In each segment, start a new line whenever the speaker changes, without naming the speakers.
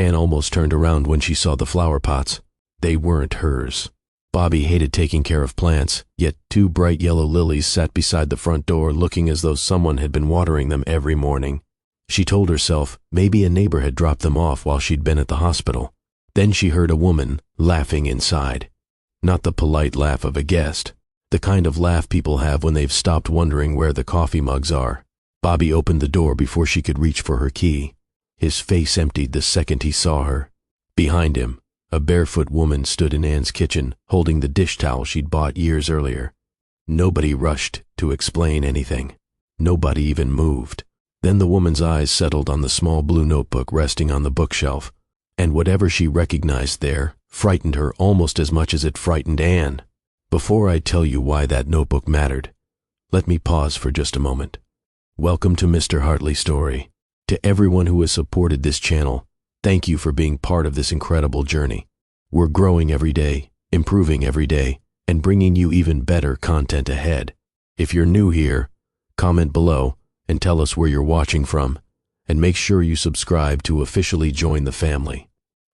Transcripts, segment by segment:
Anne almost turned around when she saw the flower pots. They weren't hers. Bobby hated taking care of plants, yet 2 bright yellow lilies sat beside the front door looking as though someone had been watering them every morning. She told herself maybe a neighbor had dropped them off while she'd been at the hospital. Then she heard a woman laughing inside. Not the polite laugh of a guest, the kind of laugh people have when they've stopped wondering where the coffee mugs are. Bobby opened the door before she could reach for her key. His face emptied the second he saw her. Behind him, a barefoot woman stood in Anne's kitchen, holding the dish towel she'd bought years earlier. Nobody rushed to explain anything. Nobody even moved. Then the woman's eyes settled on the small blue notebook resting on the bookshelf, and whatever she recognized there frightened her almost as much as it frightened Anne. Before I tell you why that notebook mattered, let me pause for just a moment. Welcome to Mr. Hartley's story. To everyone who has supported this channel, thank you for being part of this incredible journey. We're growing every day, improving every day, and bringing you even better content ahead. If you're new here, comment below and tell us where you're watching from, and make sure you subscribe to officially join the family.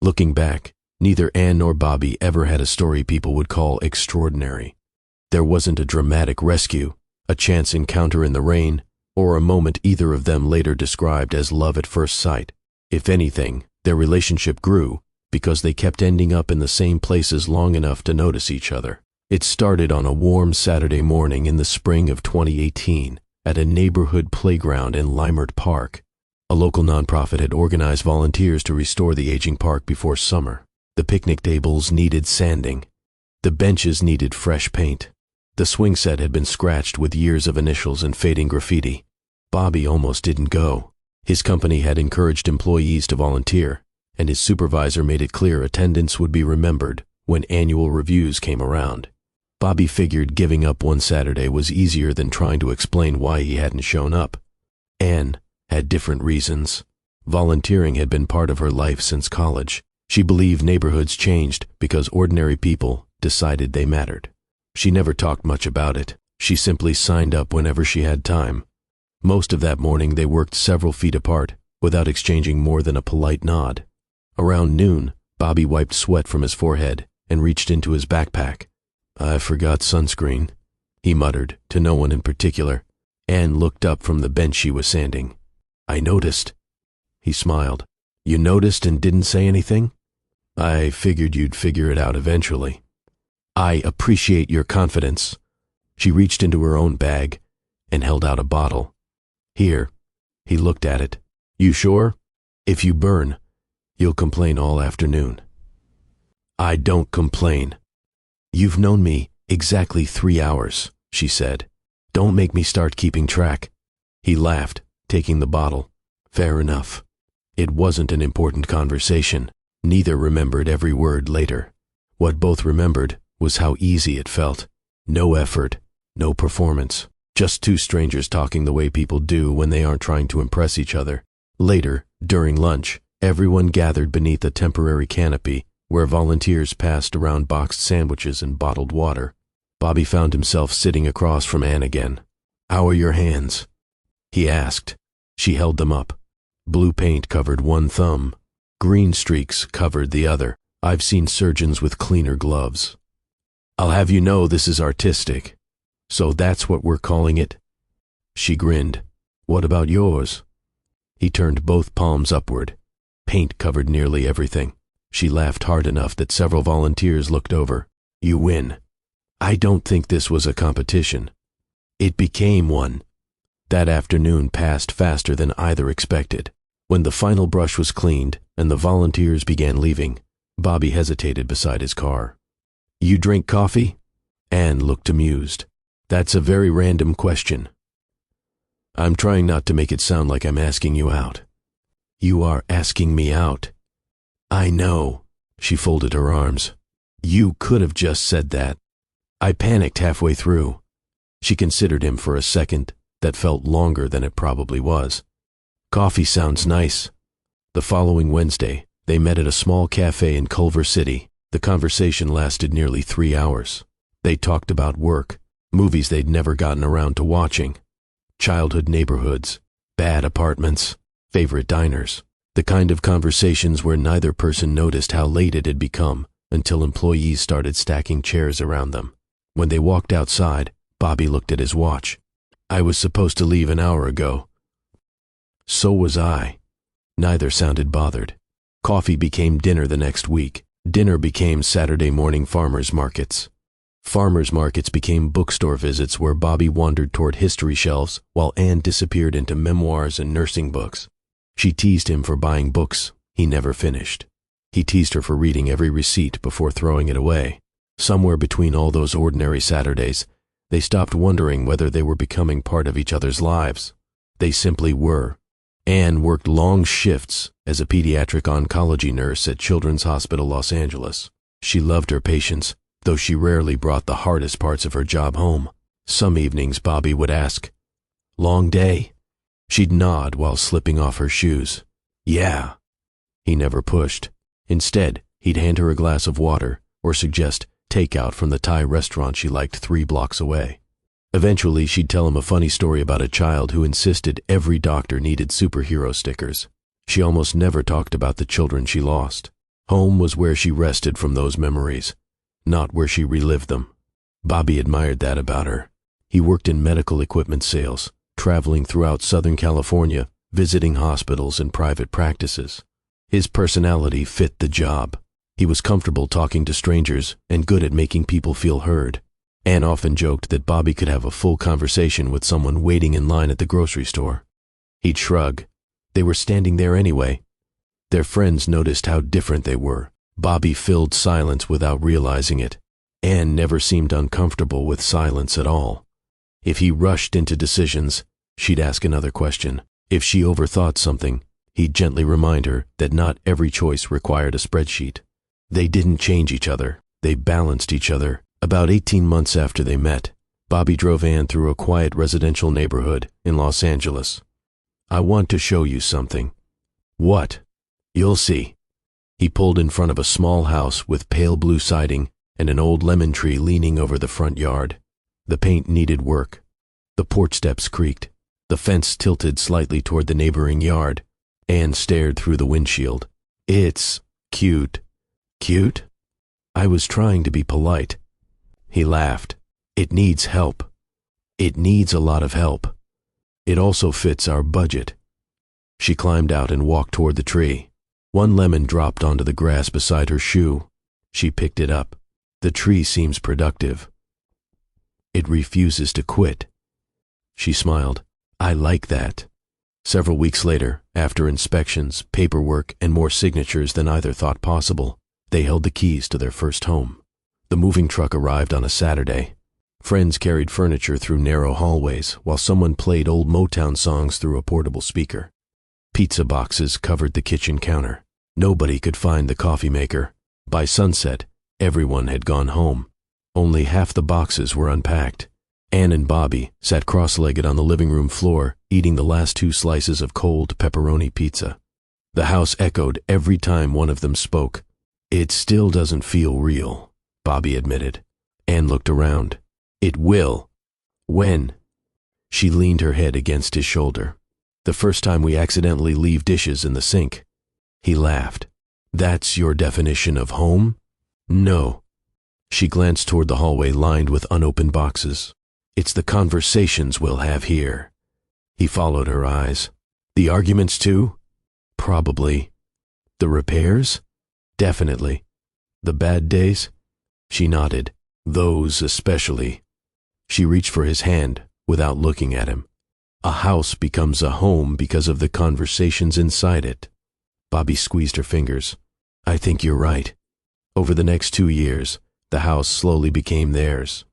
Looking back, neither Anne nor Bobby ever had a story people would call extraordinary. There wasn't a dramatic rescue, a chance encounter in the rain, or a moment either of them later described as love at first sight. If anything, their relationship grew because they kept ending up in the same places long enough to notice each other. It started on a warm Saturday morning in the spring of 2018 at a neighborhood playground in Limert Park. A local nonprofit had organized volunteers to restore the aging park before summer. The picnic tables needed sanding. The benches needed fresh paint. The swing set had been scratched with years of initials and fading graffiti. Bobby almost didn't go. His company had encouraged employees to volunteer, and his supervisor made it clear attendance would be remembered when annual reviews came around. Bobby figured giving up one Saturday was easier than trying to explain why he hadn't shown up. Anne had different reasons. Volunteering had been part of her life since college. She believed neighborhoods changed because ordinary people decided they mattered. She never talked much about it. She simply signed up whenever she had time. Most of that morning they worked several feet apart, without exchanging more than a polite nod. Around noon, Bobby wiped sweat from his forehead and reached into his backpack. "I forgot sunscreen," he muttered, to no one in particular. Anne looked up from the bench she was sanding. "I noticed." He smiled. "You noticed and didn't say anything?" "I figured you'd figure it out eventually." "I appreciate your confidence." She reached into her own bag and held out a bottle. "Here." He looked at it. "You sure? If you burn, you'll complain all afternoon." "I don't complain." "You've known me exactly 3 hours," she said. "Don't make me start keeping track." He laughed, taking the bottle. "Fair enough." It wasn't an important conversation. Neither remembered every word later. What both remembered was how easy it felt. No effort, no performance. Just 2 strangers talking the way people do when they aren't trying to impress each other. Later, during lunch, everyone gathered beneath a temporary canopy where volunteers passed around boxed sandwiches and bottled water. Bobby found himself sitting across from Anne again. "How are your hands?" he asked. She held them up. Blue paint covered one thumb. Green streaks covered the other. "I've seen surgeons with cleaner gloves." "I'll have you know this is artistic. So that's what we're calling it?" She grinned. "What about yours?" He turned both palms upward. Paint covered nearly everything. She laughed hard enough that several volunteers looked over. "You win." "I don't think this was a competition." It became one. That afternoon passed faster than either expected. When the final brush was cleaned and the volunteers began leaving, Bobby hesitated beside his car. "You drink coffee?" Anne looked amused. "That's a very random question." "I'm trying not to make it sound like I'm asking you out." "You are asking me out." "I know." She folded her arms. "You could have just said that." I panicked halfway through. She considered him for a second that felt longer than it probably was. "Coffee sounds nice." The following Wednesday, they met at a small cafe in Culver City. The conversation lasted nearly 3 hours. They talked about work, movies they'd never gotten around to watching, childhood neighborhoods, bad apartments, favorite diners. The kind of conversations where neither person noticed how late it had become until employees started stacking chairs around them. When they walked outside, Bobby looked at his watch. "I was supposed to leave an hour ago." "So was I." Neither sounded bothered. Coffee became dinner the next week. Dinner became Saturday morning farmers markets. Farmers markets became bookstore visits where Bobby wandered toward history shelves while Anne disappeared into memoirs and nursing books. She teased him for buying books he never finished. He teased her for reading every receipt before throwing it away. Somewhere between all those ordinary Saturdays, they stopped wondering whether they were becoming part of each other's lives. They simply were. Anne worked long shifts as a pediatric oncology nurse at Children's Hospital Los Angeles. She loved her patients, though she rarely brought the hardest parts of her job home. Some evenings Bobby would ask, "Long day?" She'd nod while slipping off her shoes. "Yeah." He never pushed. Instead, he'd hand her a glass of water or suggest takeout from the Thai restaurant she liked 3 blocks away. Eventually, she'd tell him a funny story about a child who insisted every doctor needed superhero stickers. She almost never talked about the children she lost. Home was where she rested from those memories, not where she relived them. Bobby admired that about her. He worked in medical equipment sales, traveling throughout Southern California, visiting hospitals and private practices. His personality fit the job. He was comfortable talking to strangers and good at making people feel heard. Anne often joked that Bobby could have a full conversation with someone waiting in line at the grocery store. He'd shrug. They were standing there anyway. Their friends noticed how different they were. Bobby filled silence without realizing it. Anne never seemed uncomfortable with silence at all. If he rushed into decisions, she'd ask another question. If she overthought something, he'd gently remind her that not every choice required a spreadsheet. They didn't change each other. They balanced each other. About 18 months after they met, Bobby drove Anne through a quiet residential neighborhood in Los Angeles. "I want to show you something." "What?" "You'll see." He pulled in front of a small house with pale blue siding and an old lemon tree leaning over the front yard. The paint needed work. The porch steps creaked. The fence tilted slightly toward the neighboring yard. Anne stared through the windshield. "It's cute." "Cute?" "I was trying to be polite." He laughed. "It needs help. It needs a lot of help. It also fits our budget." She climbed out and walked toward the tree. One lemon dropped onto the grass beside her shoe. She picked it up. "The tree seems productive. It refuses to quit." She smiled. "I like that." Several weeks later, after inspections, paperwork, and more signatures than either thought possible, they held the keys to their first home. The moving truck arrived on a Saturday. Friends carried furniture through narrow hallways while someone played old Motown songs through a portable speaker. Pizza boxes covered the kitchen counter. Nobody could find the coffee maker. By sunset, everyone had gone home. Only half the boxes were unpacked. Anne and Bobby sat cross-legged on the living room floor, eating the last 2 slices of cold pepperoni pizza. The house echoed every time one of them spoke. "It still doesn't feel real," Bobby admitted. Anne looked around. "It will." "When?" She leaned her head against his shoulder. "The first time we accidentally leave dishes in the sink." He laughed. "That's your definition of home?" "No." She glanced toward the hallway lined with unopened boxes. "It's the conversations we'll have here." He followed her eyes. "The arguments too?" "Probably." "The repairs?" "Definitely." "The bad days?" She nodded. "Those especially." She reached for his hand without looking at him. A house becomes a home because of the conversations inside it. Bobby squeezed her fingers. "I think you're right." Over the next 2 years, the house slowly became theirs.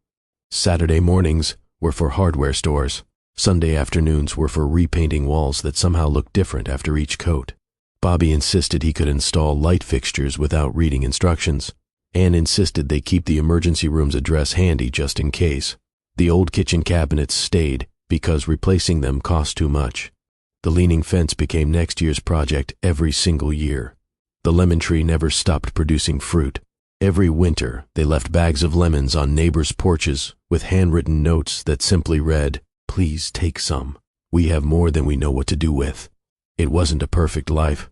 Saturday mornings were for hardware stores. Sunday afternoons were for repainting walls that somehow looked different after each coat. Bobby insisted he could install light fixtures without reading instructions. Anne insisted they keep the emergency room's address handy just in case. The old kitchen cabinets stayed because replacing them cost too much. The leaning fence became next year's project every single year. The lemon tree never stopped producing fruit. Every winter, they left bags of lemons on neighbors' porches with handwritten notes that simply read, "Please take some. We have more than we know what to do with." It wasn't a perfect life,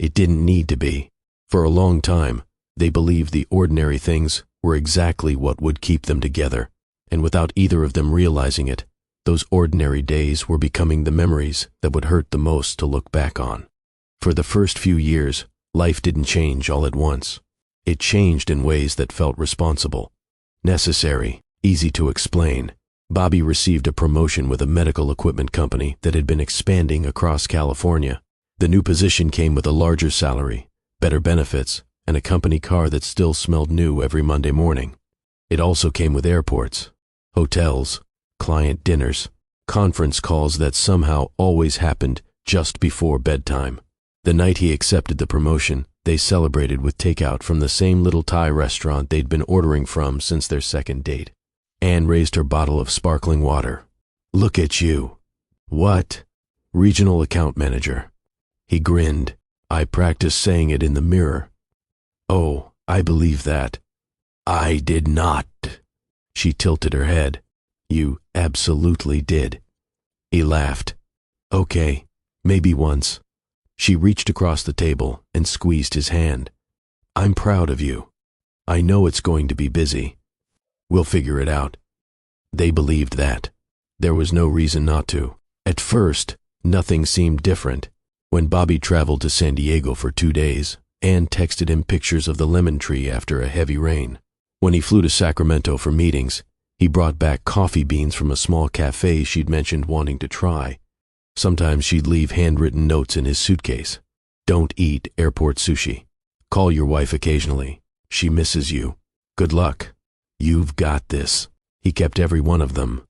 It didn't need to be. For a long time, they believed the ordinary things were exactly what would keep them together, and without either of them realizing it, those ordinary days were becoming the memories that would hurt the most to look back on. For the first few years, life didn't change all at once. It changed in ways that felt responsible, necessary, easy to explain. Bobby received a promotion with a medical equipment company that had been expanding across California. The new position came with a larger salary, better benefits, and a company car that still smelled new every Monday morning. It also came with airports, hotels, client dinners, conference calls that somehow always happened just before bedtime. The night he accepted the promotion, they celebrated with takeout from the same little Thai restaurant they'd been ordering from since their second date. Anne raised her bottle of sparkling water. "Look at you." "What?" "Regional account manager." He grinned. "I practiced saying it in the mirror." "Oh, I believe that." "I did not." She tilted her head. "You absolutely did." He laughed. "Okay, maybe once." She reached across the table and squeezed his hand. "I'm proud of you. I know it's going to be busy. We'll figure it out." They believed that. There was no reason not to. At first, nothing seemed different. When Bobby traveled to San Diego for 2 days, Anne texted him pictures of the lemon tree after a heavy rain. When he flew to Sacramento for meetings, he brought back coffee beans from a small cafe she'd mentioned wanting to try. Sometimes she'd leave handwritten notes in his suitcase. "Don't eat airport sushi. Call your wife occasionally. She misses you. Good luck. You've got this." He kept every one of them,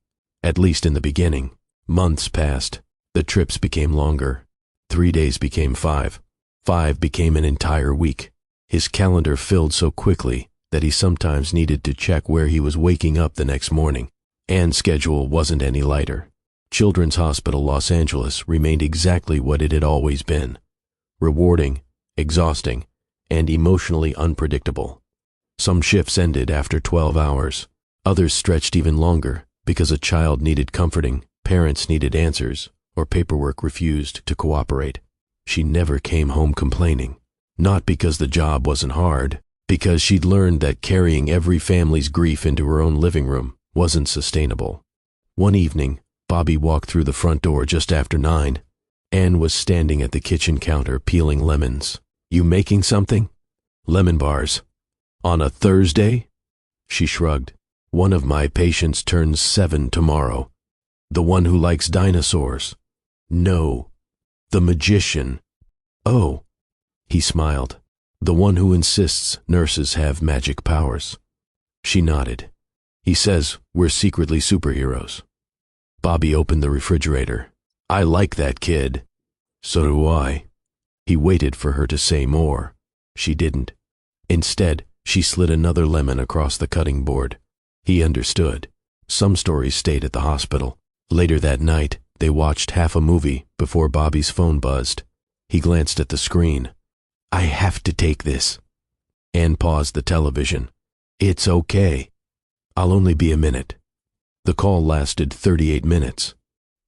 at least in the beginning. Months passed. The trips became longer. 3 days became 5. 5 became an entire week. His calendar filled so quickly that he sometimes needed to check where he was waking up the next morning. Anne's schedule wasn't any lighter. Children's Hospital Los Angeles remained exactly what it had always been: rewarding, exhausting, and emotionally unpredictable. Some shifts ended after 12 hours. Others stretched even longer because a child needed comforting, parents needed answers, or paperwork refused to cooperate. She never came home complaining. Not because the job wasn't hard, because she'd learned that carrying every family's grief into her own living room wasn't sustainable. One evening, Bobby walked through the front door just after 9. Anne was standing at the kitchen counter peeling lemons. "You making something?" "Lemon bars." "On a Thursday?" She shrugged. "One of my patients turns 7 tomorrow. The one who likes dinosaurs." "No. The magician." "Oh." He smiled. "The one who insists nurses have magic powers." She nodded. "He says we're secretly superheroes." Bobby opened the refrigerator. "I like that kid." "So do I." He waited for her to say more. She didn't. Instead, she slid another lemon across the cutting board. He understood. Some stories stayed at the hospital. Later that night, they watched half a movie before Bobby's phone buzzed. He glanced at the screen. "I have to take this." Anne paused the television. "It's okay. I'll only be a minute." The call lasted 38 minutes.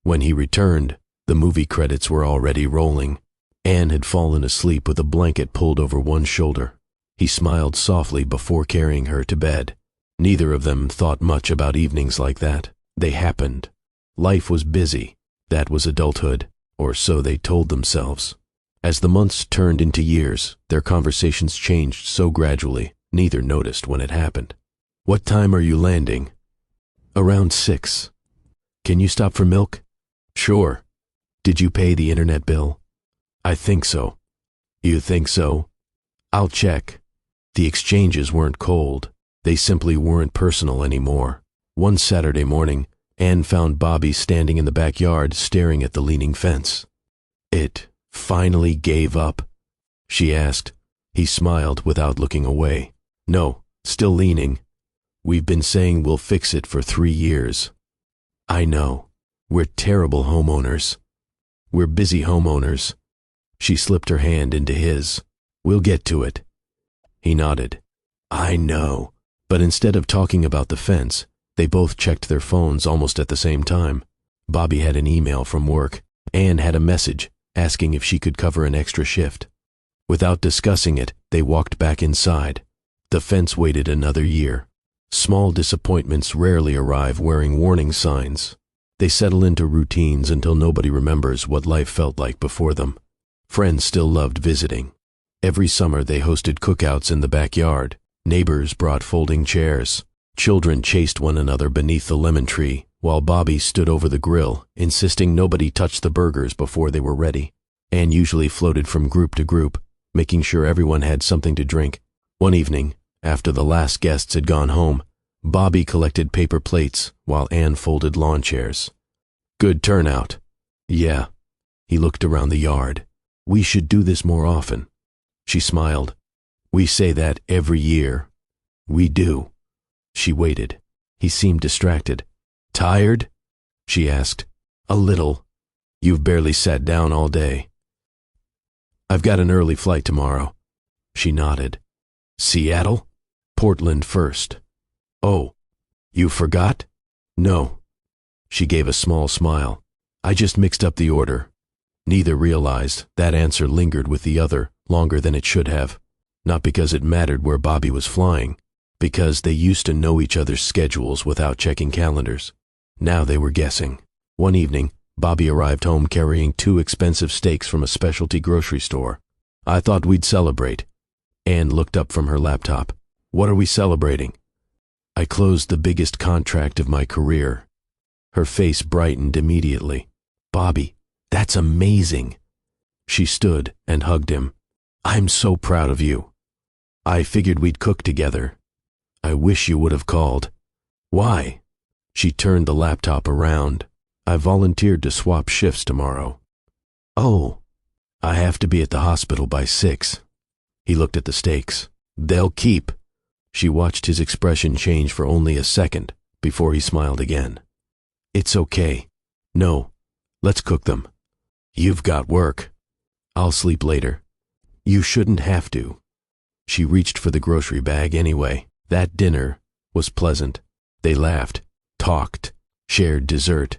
When he returned, the movie credits were already rolling. Anne had fallen asleep with a blanket pulled over one shoulder. He smiled softly before carrying her to bed. Neither of them thought much about evenings like that. They happened. Life was busy. That was adulthood, or so they told themselves. As the months turned into years, their conversations changed so gradually, neither noticed when it happened. "What time are you landing?" "Around 6. "Can you stop for milk?" "Sure." "Did you pay the internet bill?" "I think so." "You think so?" "I'll check." The exchanges weren't cold. They simply weren't personal anymore. One Saturday morning, Anne found Bobby standing in the backyard staring at the leaning fence. "It finally gave up?" she asked. He smiled without looking away. "No, still leaning. We've been saying we'll fix it for 3 years." "I know. We're terrible homeowners. We're busy homeowners." She slipped her hand into his. "We'll get to it." He nodded. "I know." But instead of talking about the fence, they both checked their phones almost at the same time. Bobby had an email from work. Anne had a message asking if she could cover an extra shift. Without discussing it, they walked back inside. The fence waited another year. Small disappointments rarely arrive wearing warning signs. They settle into routines until nobody remembers what life felt like before them. Friends still loved visiting. Every summer they hosted cookouts in the backyard. Neighbors brought folding chairs. Children chased one another beneath the lemon tree, while Bobby stood over the grill, insisting nobody touch the burgers before they were ready. Anne usually floated from group to group, making sure everyone had something to drink. One evening, after the last guests had gone home, Bobby collected paper plates while Anne folded lawn chairs. Good turnout. Yeah. He looked around the yard. We should do this more often. She smiled. We say that every year. We do. She waited. He seemed distracted. Tired? She asked. A little. You've barely sat down all day. I've got an early flight tomorrow. She nodded. Seattle? Portland first. Oh, you forgot? No. She gave a small smile. I just mixed up the order. Neither realized that answer lingered with the other longer than it should have. Not because it mattered where Bobby was flying, because they used to know each other's schedules without checking calendars. Now they were guessing. One evening, Bobby arrived home carrying 2 expensive steaks from a specialty grocery store. I thought we'd celebrate. Anne looked up from her laptop. What are we celebrating? I closed the biggest contract of my career. Her face brightened immediately. Bobby, that's amazing. She stood and hugged him. I'm so proud of you. I figured we'd cook together. I wish you would have called. Why? She turned the laptop around. I volunteered to swap shifts tomorrow. Oh, I have to be at the hospital by 6. He looked at the steaks. They'll keep. She watched his expression change for only a second before he smiled again. It's okay. No, let's cook them. You've got work. I'll sleep later. You shouldn't have to. She reached for the grocery bag anyway. That dinner was pleasant. They laughed, talked, shared dessert.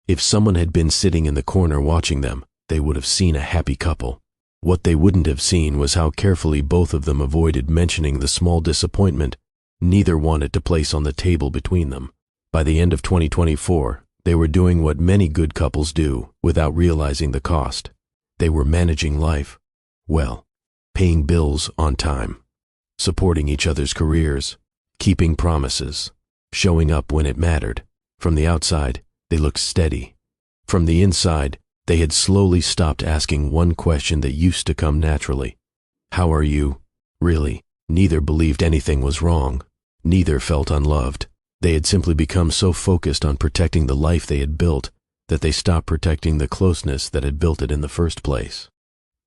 If someone had been sitting in the corner watching them, they would have seen a happy couple. What they wouldn't have seen was how carefully both of them avoided mentioning the small disappointment neither wanted to place on the table between them. By the end of 2024, they were doing what many good couples do without realizing the cost. They were managing life well, paying bills on time, supporting each other's careers, keeping promises, showing up when it mattered. From the outside, they looked steady. From the inside, they had slowly stopped asking one question that used to come naturally. How are you? Really, neither believed anything was wrong. Neither felt unloved. They had simply become so focused on protecting the life they had built that they stopped protecting the closeness that had built it in the first place.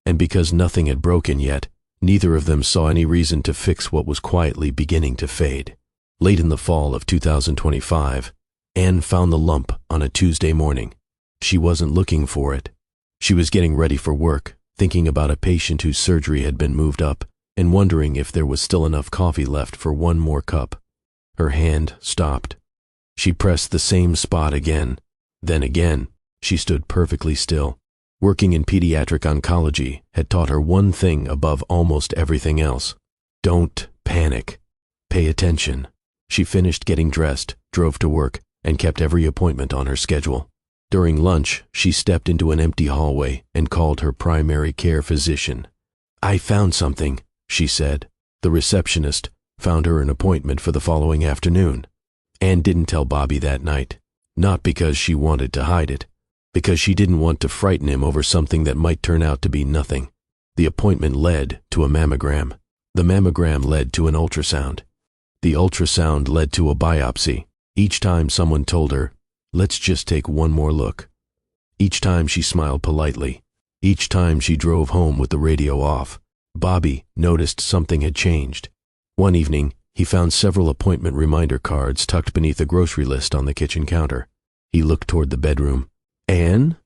And because nothing had broken yet, neither of them saw any reason to fix what was quietly beginning to fade. Late in the fall of 2025, Anne found the lump on a Tuesday morning. She wasn't looking for it. She was getting ready for work, thinking about a patient whose surgery had been moved up, and wondering if there was still enough coffee left for one more cup. Her hand stopped. She pressed the same spot again. Then again, she stood perfectly still. Working in pediatric oncology had taught her one thing above almost everything else. Don't panic. Pay attention. She finished getting dressed, drove to work, and kept every appointment on her schedule. During lunch, she stepped into an empty hallway and called her primary care physician. I found something, she said. The receptionist found her an appointment for the following afternoon. Anne didn't tell Bobby that night, not because she wanted to hide it, because she didn't want to frighten him over something that might turn out to be nothing. The appointment led to a mammogram. The mammogram led to an ultrasound. The ultrasound led to a biopsy. Each time someone told her, let's just take one more look. Each time she smiled politely. Each time she drove home with the radio off. Bobby noticed something had changed. One evening, he found several appointment reminder cards tucked beneath a grocery list on the kitchen counter. He looked toward the bedroom. Anne?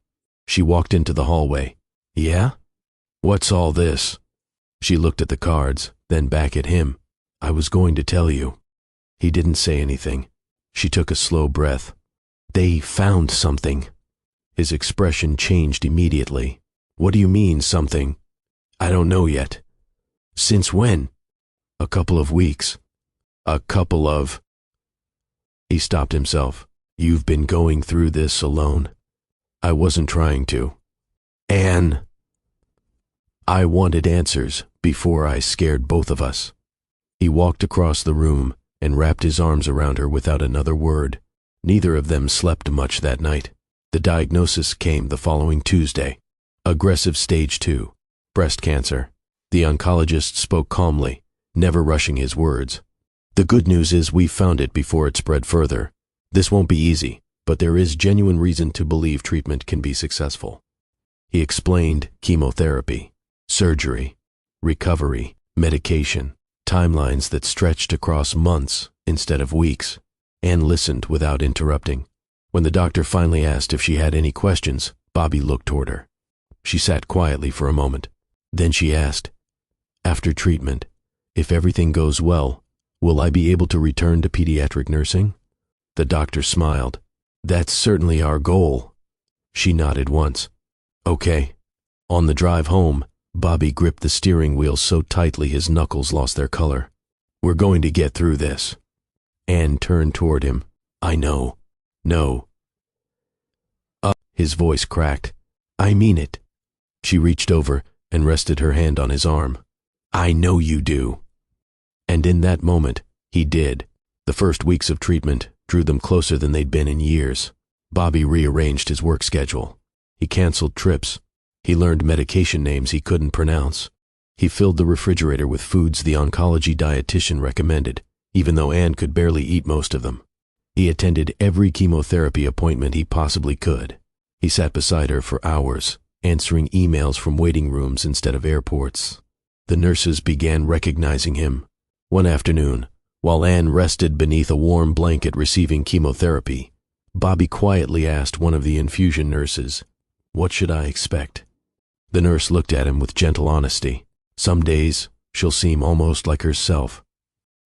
She walked into the hallway. Yeah? What's all this? She looked at the cards, then back at him. I was going to tell you. He didn't say anything. She took a slow breath. They found something. His expression changed immediately. What do you mean, something? I don't know yet. Since when? A couple of weeks. A couple of... He stopped himself. You've been going through this alone. I wasn't trying to. Anne. I wanted answers before I scared both of us. He walked across the room and wrapped his arms around her without another word. Neither of them slept much that night. The diagnosis came the following Tuesday. Aggressive stage 2, breast cancer. The oncologist spoke calmly, never rushing his words. The good news is we found it before it spread further. This won't be easy, but there is genuine reason to believe treatment can be successful. He explained chemotherapy, surgery, recovery, medication, timelines that stretched across months instead of weeks. Anne listened without interrupting. When the doctor finally asked if she had any questions, Bobby looked toward her. She sat quietly for a moment. Then she asked, "After treatment, if everything goes well, will I be able to return to pediatric nursing?" The doctor smiled. "That's certainly our goal." She nodded once. "Okay." On the drive home, Bobby gripped the steering wheel so tightly his knuckles lost their color. "We're going to get through this." Anne turned toward him. "I know. No." His voice cracked. "I mean it." She reached over and rested her hand on his arm. "I know you do." And in that moment, he did. The first weeks of treatment drew them closer than they'd been in years. Bobby rearranged his work schedule. He canceled trips. He learned medication names he couldn't pronounce. He filled the refrigerator with foods the oncology dietitian recommended, even though Anne could barely eat most of them. He attended every chemotherapy appointment he possibly could. He sat beside her for hours, answering emails from waiting rooms instead of airports. The nurses began recognizing him. One afternoon, while Anne rested beneath a warm blanket receiving chemotherapy, Bobby quietly asked one of the infusion nurses, "What should I expect?" The nurse looked at him with gentle honesty. "Some days, she'll seem almost like herself."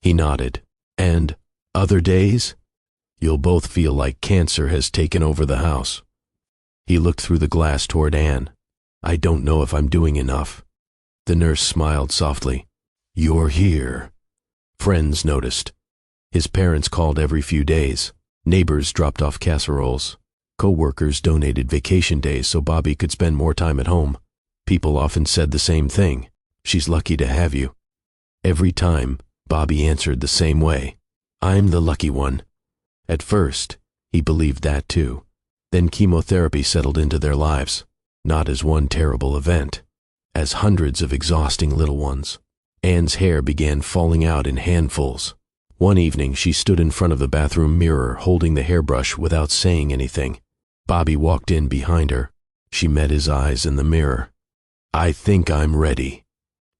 He nodded. "And other days? You'll both feel like cancer has taken over the house." He looked through the glass toward Anne. "I don't know if I'm doing enough." The nurse smiled softly. "You're here." Friends noticed. His parents called every few days. Neighbors dropped off casseroles. Co-workers donated vacation days so Bobby could spend more time at home. People often said the same thing. "She's lucky to have you." Every time, Bobby answered the same way. "I'm the lucky one." At first, he believed that too. Then chemotherapy settled into their lives, not as one terrible event, as hundreds of exhausting little ones. Anne's hair began falling out in handfuls. One evening, she stood in front of the bathroom mirror holding the hairbrush without saying anything. Bobby walked in behind her. She met his eyes in the mirror. "I think I'm ready."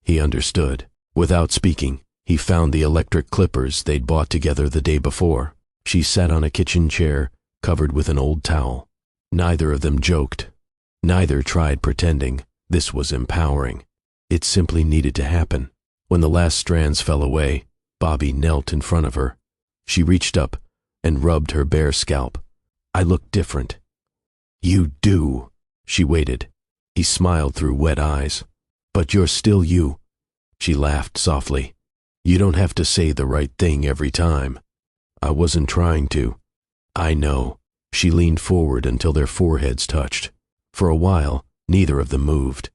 He understood. Without speaking, he found the electric clippers they'd bought together the day before. She sat on a kitchen chair, covered with an old towel. Neither of them joked. Neither tried pretending. This was empowering. It simply needed to happen. When the last strands fell away, Bobby knelt in front of her. She reached up and rubbed her bare scalp. "I look different." "You do." She waited. He smiled through wet eyes. "But you're still you." She laughed softly. "You don't have to say the right thing every time." "I wasn't trying to." "I know." She leaned forward until their foreheads touched. For a while, neither of them moved.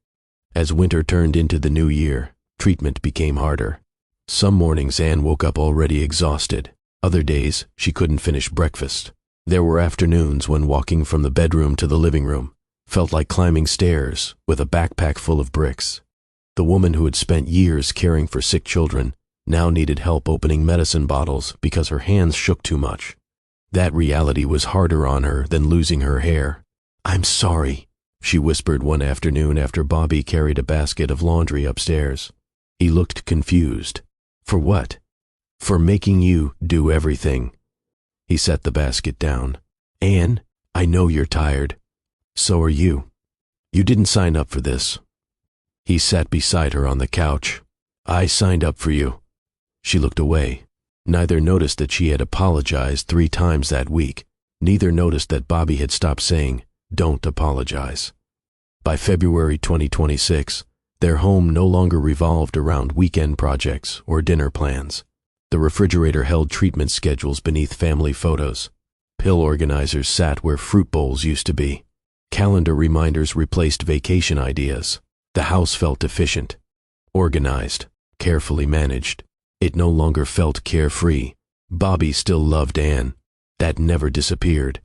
As winter turned into the new year, treatment became harder. Some mornings Anne woke up already exhausted. Other days, she couldn't finish breakfast. There were afternoons when walking from the bedroom to the living room felt like climbing stairs with a backpack full of bricks. The woman who had spent years caring for sick children now needed help opening medicine bottles because her hands shook too much. That reality was harder on her than losing her hair. "I'm sorry," she whispered one afternoon after Bobby carried a basket of laundry upstairs. He looked confused. "For what?" "For making you do everything." He set the basket down. "Anne, I know you're tired. So are you. You didn't sign up for this." He sat beside her on the couch. "I signed up for you." She looked away. Neither noticed that she had apologized 3 times that week. Neither noticed that Bobby had stopped saying, "Don't apologize." By February 2026, Their home no longer revolved around weekend projects or dinner plans. The refrigerator held treatment schedules beneath family photos. Pill organizers sat where fruit bowls used to be. Calendar reminders replaced vacation ideas. The house felt efficient, organized, carefully managed. It no longer felt carefree. Bobby still loved Anne. That never disappeared.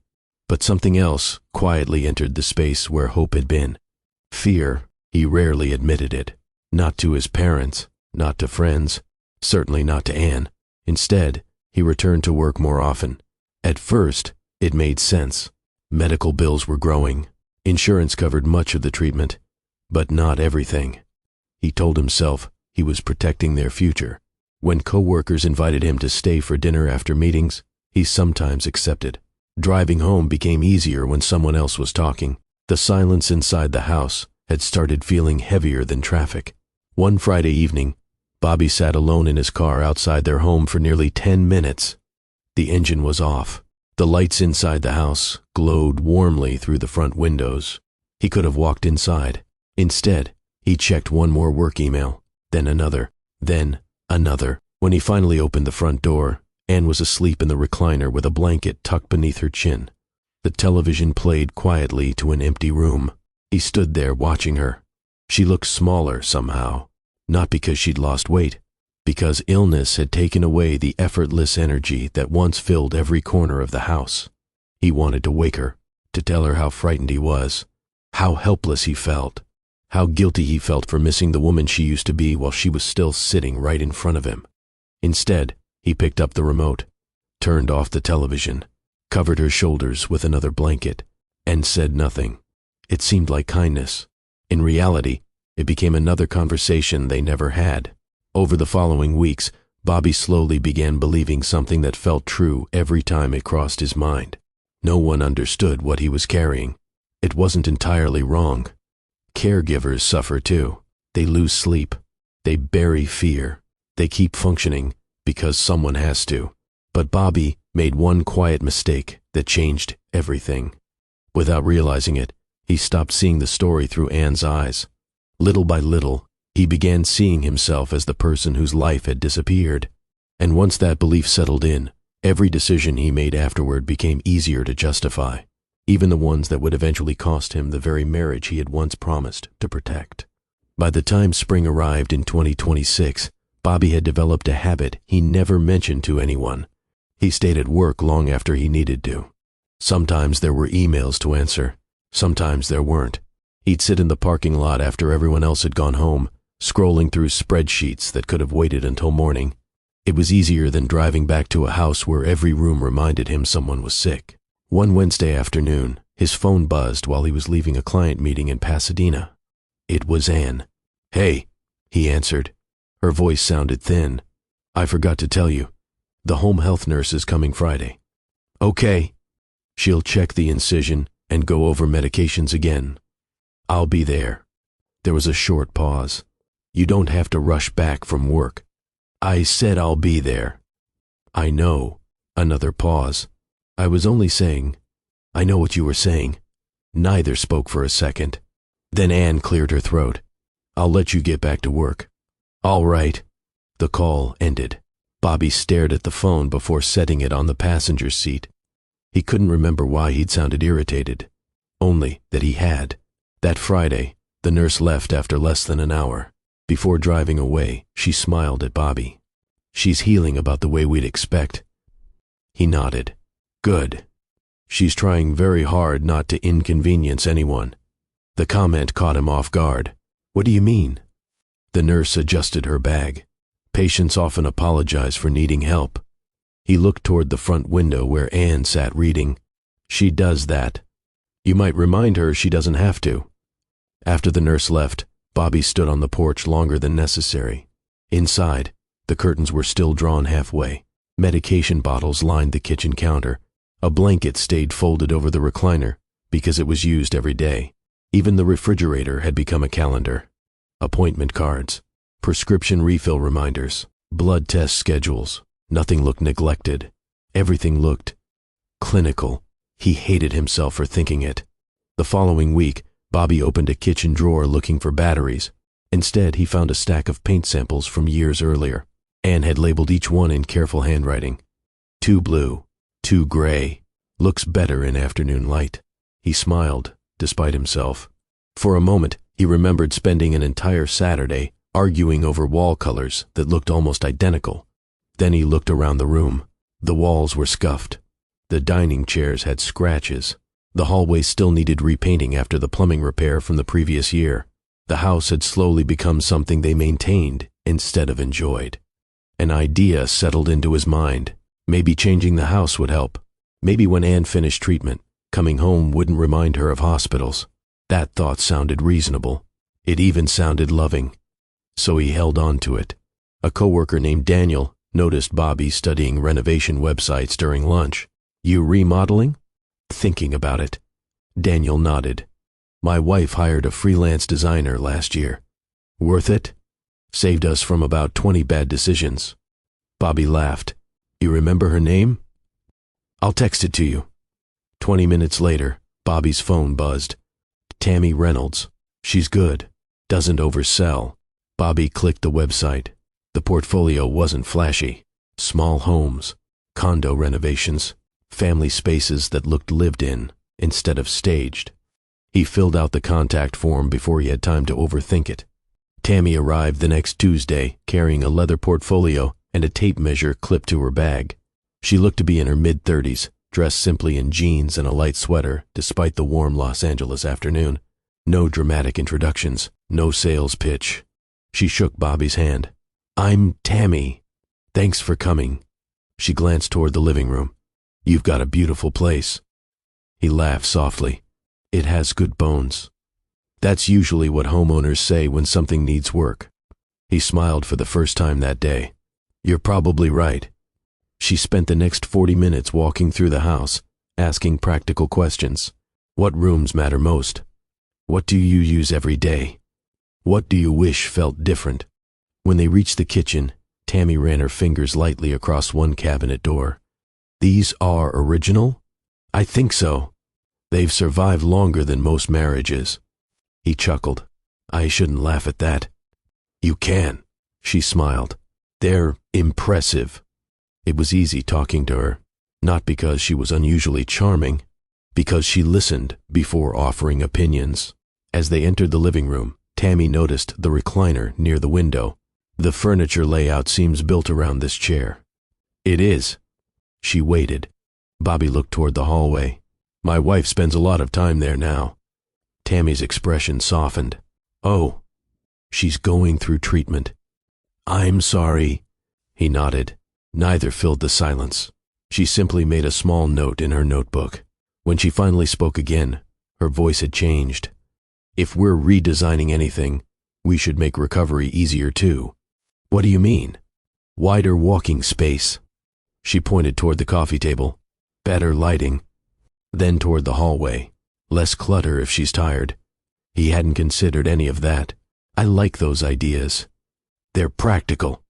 But something else quietly entered the space where hope had been. Fear. He rarely admitted it. Not to his parents, not to friends, certainly not to Anne. Instead, he returned to work more often. At first, it made sense. Medical bills were growing. Insurance covered much of the treatment, but not everything. He told himself he was protecting their future. When coworkers invited him to stay for dinner after meetings, he sometimes accepted. Driving home became easier when someone else was talking. The silence inside the house had started feeling heavier than traffic. One Friday evening, Bobby sat alone in his car outside their home for nearly 10 minutes. The engine was off. The lights inside the house glowed warmly through the front windows. He could have walked inside. Instead, he checked one more work email, then another, then another. When he finally opened the front door, Anne was asleep in the recliner with a blanket tucked beneath her chin. The television played quietly to an empty room. He stood there watching her. She looked smaller somehow, not because she'd lost weight, because illness had taken away the effortless energy that once filled every corner of the house. He wanted to wake her, to tell her how frightened he was, how helpless he felt, how guilty he felt for missing the woman she used to be while she was still sitting right in front of him. Instead, he picked up the remote, turned off the television, covered her shoulders with another blanket, and said nothing. It seemed like kindness. In reality, it became another conversation they never had. Over the following weeks, Bobby slowly began believing something that felt true every time it crossed his mind. No one understood what he was carrying. It wasn't entirely wrong. Caregivers suffer too. They lose sleep. They bury fear. They keep functioning because someone has to. But Bobby made one quiet mistake that changed everything. Without realizing it, he stopped seeing the story through Anne's eyes. Little by little, he began seeing himself as the person whose life had disappeared. And once that belief settled in, every decision he made afterward became easier to justify, even the ones that would eventually cost him the very marriage he had once promised to protect. By the time spring arrived in 2026, Bobby had developed a habit he never mentioned to anyone. He stayed at work long after he needed to. Sometimes there were emails to answer. Sometimes there weren't. He'd sit in the parking lot after everyone else had gone home, scrolling through spreadsheets that could have waited until morning. It was easier than driving back to a house where every room reminded him someone was sick. One Wednesday afternoon, his phone buzzed while he was leaving a client meeting in Pasadena. It was Anne. "Hey," he answered. Her voice sounded thin. "I forgot to tell you. The home health nurse is coming Friday." "Okay." "She'll check the incision and go over medications again. I'll be there." There was a short pause. "You don't have to rush back from work." "I said I'll be there." "I know." Another pause. "I was only saying." "I know what you were saying." Neither spoke for a second. Then Anne cleared her throat. "I'll let you get back to work." "All right." The call ended. Bobby stared at the phone before setting it on the passenger seat. He couldn't remember why he'd sounded irritated, only that he had. That Friday, the nurse left after less than an hour. Before driving away, she smiled at Bobby. "She's healing about the way we'd expect." He nodded. "Good. She's trying very hard not to inconvenience anyone." The comment caught him off guard. "What do you mean?" The nurse adjusted her bag. Patients often apologize for needing help. He looked toward the front window where Anne sat reading. "She does that. You might remind her she doesn't have to." After the nurse left, Bobby stood on the porch longer than necessary. Inside, the curtains were still drawn halfway. Medication bottles lined the kitchen counter. A blanket stayed folded over the recliner because it was used every day. Even the refrigerator had become a calendar. Appointment cards, prescription refill reminders, blood test schedules. Nothing looked neglected. Everything looked clinical. He hated himself for thinking it. The following week, Bobby opened a kitchen drawer looking for batteries. Instead, he found a stack of paint samples from years earlier. Anne had labeled each one in careful handwriting. Too blue, too gray, looks better in afternoon light. He smiled, despite himself. For a moment, he remembered spending an entire Saturday arguing over wall colors that looked almost identical. Then he looked around the room. The walls were scuffed. The dining chairs had scratches. The hallway still needed repainting after the plumbing repair from the previous year. The house had slowly become something they maintained instead of enjoyed. An idea settled into his mind. Maybe changing the house would help. Maybe when Anne finished treatment, coming home wouldn't remind her of hospitals. That thought sounded reasonable. It even sounded loving. So he held on to it. A coworker named Daniel noticed Bobby studying renovation websites during lunch. You remodeling? Thinking about it. Daniel nodded. My wife hired a freelance designer last year. Worth it? Saved us from about 20 bad decisions. Bobby laughed. You remember her name? I'll text it to you. 20 minutes later, Bobby's phone buzzed. Tammy Reynolds. She's good. Doesn't oversell. Bobby clicked the website. The portfolio wasn't flashy. Small homes, condo renovations, family spaces that looked lived in instead of staged. He filled out the contact form before he had time to overthink it. Tammy arrived the next Tuesday carrying a leather portfolio and a tape measure clipped to her bag. She looked to be in her mid-30s, dressed simply in jeans and a light sweater despite the warm Los Angeles afternoon. No dramatic introductions, no sales pitch. She shook Bobby's hand. I'm Tammy. Thanks for coming. She glanced toward the living room. You've got a beautiful place. He laughed softly. It has good bones. That's usually what homeowners say when something needs work. He smiled for the first time that day. You're probably right. She spent the next 40 minutes walking through the house, asking practical questions. What rooms matter most? What do you use every day? What do you wish felt different? When they reached the kitchen, Tammy ran her fingers lightly across one cabinet door. These are original? I think so. They've survived longer than most marriages. He chuckled. I shouldn't laugh at that. You can, she smiled. They're impressive. It was easy talking to her, not because she was unusually charming, because she listened before offering opinions. As they entered the living room, Tammy noticed the recliner near the window. The furniture layout seems built around this chair. It is. She waited. Bobby looked toward the hallway. My wife spends a lot of time there now. Tammy's expression softened. Oh, she's going through treatment. I'm sorry. He nodded. Neither filled the silence. She simply made a small note in her notebook. When she finally spoke again, her voice had changed. If we're redesigning anything, we should make recovery easier too. What do you mean? Wider walking space. She pointed toward the coffee table. Better lighting. Then toward the hallway. Less clutter if she's tired. He hadn't considered any of that. I like those ideas. They're practical.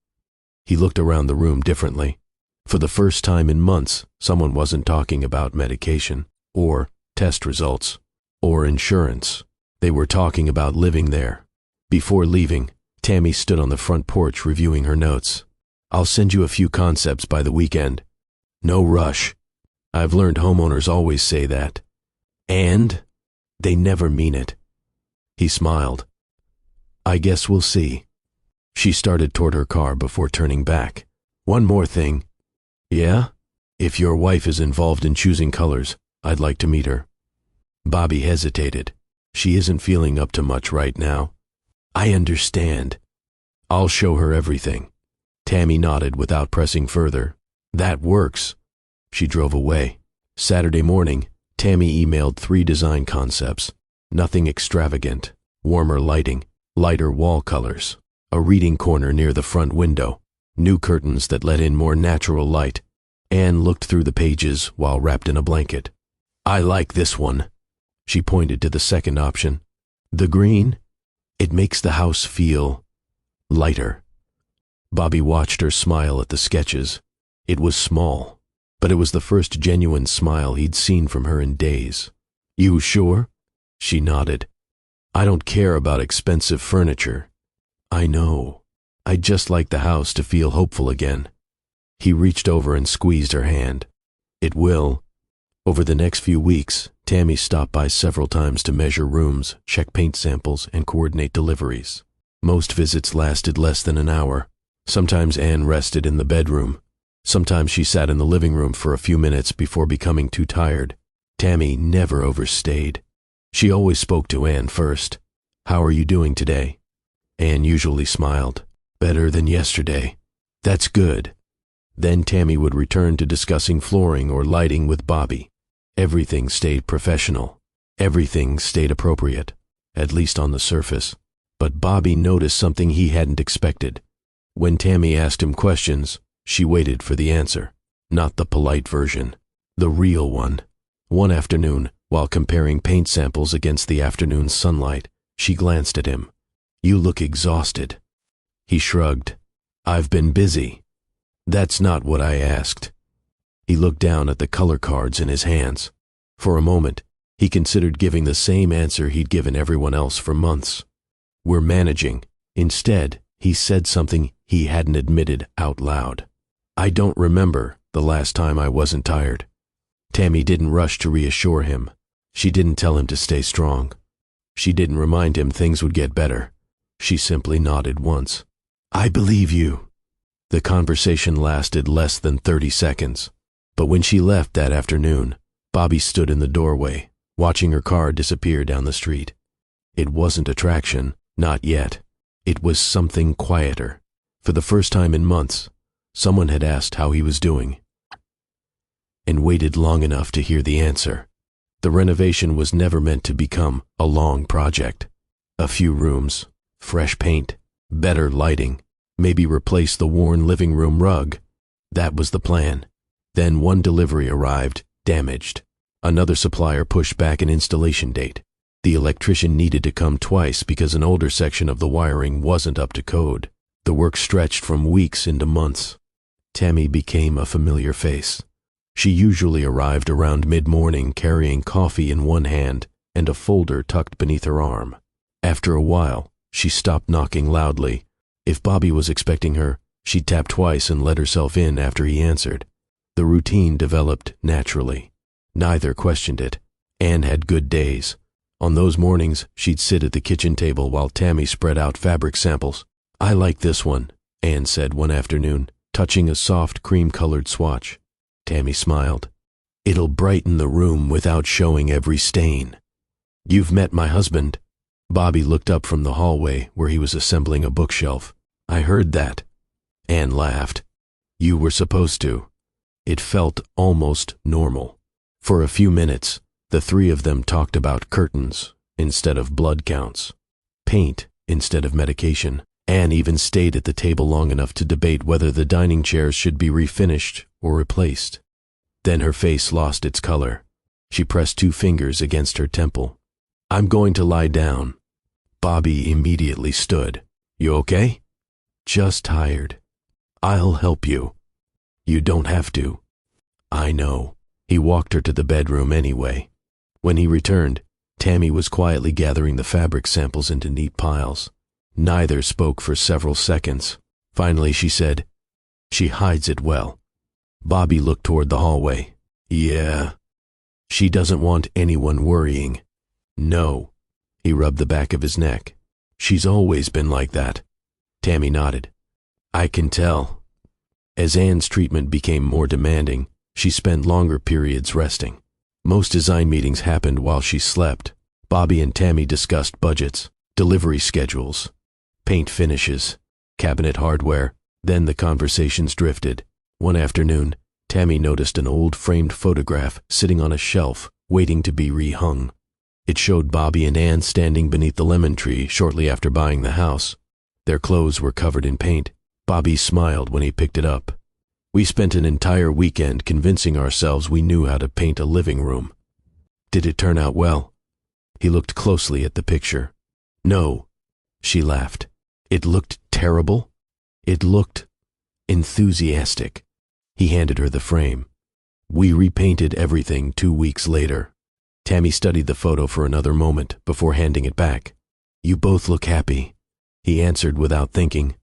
He looked around the room differently. For the first time in months, someone wasn't talking about medication, or test results, or insurance. They were talking about living there. Before leaving, Tammy stood on the front porch reviewing her notes. I'll send you a few concepts by the weekend. No rush. I've learned homeowners always say that. And they never mean it. He smiled. I guess we'll see. She started toward her car before turning back. One more thing. Yeah? If your wife is involved in choosing colors, I'd like to meet her. Bobby hesitated. She isn't feeling up to much right now. I understand. I'll show her everything. Tammy nodded without pressing further. That works. She drove away. Saturday morning, Tammy emailed 3 design concepts. Nothing extravagant. Warmer lighting, lighter wall colors, a reading corner near the front window, new curtains that let in more natural light. Anne looked through the pages while wrapped in a blanket. I like this one. She pointed to the second option. The green? It makes the house feel lighter. Bobby watched her smile at the sketches. It was small, but it was the first genuine smile he'd seen from her in days. You sure? She nodded. I don't care about expensive furniture. I know. I'd just like the house to feel hopeful again. He reached over and squeezed her hand. It will. Over the next few weeks, Tammy stopped by several times to measure rooms, check paint samples, and coordinate deliveries. Most visits lasted less than an hour. Sometimes Anne rested in the bedroom. Sometimes she sat in the living room for a few minutes before becoming too tired. Tammy never overstayed. She always spoke to Anne first. "How are you doing today?" Anne usually smiled. "Better than yesterday." "That's good." Then Tammy would return to discussing flooring or lighting with Bobby. Everything stayed professional. Everything stayed appropriate, at least on the surface. But Bobby noticed something he hadn't expected. When Tammy asked him questions, she waited for the answer. Not the polite version, the real one. One afternoon, while comparing paint samples against the afternoon's sunlight, she glanced at him. "You look exhausted." He shrugged. "I've been busy." "That's not what I asked." He looked down at the color cards in his hands. For a moment, he considered giving the same answer he'd given everyone else for months. "We're managing." Instead, he said something he hadn't admitted out loud. "I don't remember the last time I wasn't tired." Tammy didn't rush to reassure him. She didn't tell him to stay strong. She didn't remind him things would get better. She simply nodded once. "I believe you." The conversation lasted less than 30 seconds. But when she left that afternoon, Bobby stood in the doorway, watching her car disappear down the street. It wasn't attraction, not yet. It was something quieter. For the first time in months, someone had asked how he was doing, and waited long enough to hear the answer. The renovation was never meant to become a long project. A few rooms, fresh paint, better lighting, maybe replace the worn living room rug. That was the plan. Then one delivery arrived, damaged. Another supplier pushed back an installation date. The electrician needed to come twice because an older section of the wiring wasn't up to code. The work stretched from weeks into months. Tammy became a familiar face. She usually arrived around mid-morning carrying coffee in one hand and a folder tucked beneath her arm. After a while, she stopped knocking loudly. If Bobby was expecting her, she'd tap twice and let herself in after he answered. The routine developed naturally. Neither questioned it. Anne had good days. On those mornings, she'd sit at the kitchen table while Tammy spread out fabric samples. "I like this one," Anne said one afternoon, touching a soft cream-colored swatch. Tammy smiled. "It'll brighten the room without showing every stain." "You've met my husband." Bobby looked up from the hallway where he was assembling a bookshelf. "I heard that." Anne laughed. "You were supposed to." It felt almost normal. For a few minutes, the three of them talked about curtains instead of blood counts, paint instead of medication. Anne even stayed at the table long enough to debate whether the dining chairs should be refinished or replaced. Then her face lost its color. She pressed 2 fingers against her temple. "I'm going to lie down." Bobby immediately stood. "You okay?" "Just tired." "I'll help you." "You don't have to." "I know." He walked her to the bedroom anyway. When he returned, Tammy was quietly gathering the fabric samples into neat piles. Neither spoke for several seconds. Finally she said, "She hides it well." Bobby looked toward the hallway. "Yeah. She doesn't want anyone worrying." "No." He rubbed the back of his neck. "She's always been like that." Tammy nodded. "I can tell." As Anne's treatment became more demanding, she spent longer periods resting. Most design meetings happened while she slept. Bobby and Tammy discussed budgets, delivery schedules, paint finishes, cabinet hardware. Then the conversations drifted. One afternoon, Tammy noticed an old framed photograph sitting on a shelf, waiting to be rehung. It showed Bobby and Anne standing beneath the lemon tree shortly after buying the house. Their clothes were covered in paint. Bobby smiled when he picked it up. "We spent an entire weekend convincing ourselves we knew how to paint a living room." "Did it turn out well?" He looked closely at the picture. "No." She laughed. "It looked terrible?" "It looked enthusiastic." He handed her the frame. "We repainted everything 2 weeks later." Tammy studied the photo for another moment before handing it back. "You both look happy." He answered without thinking.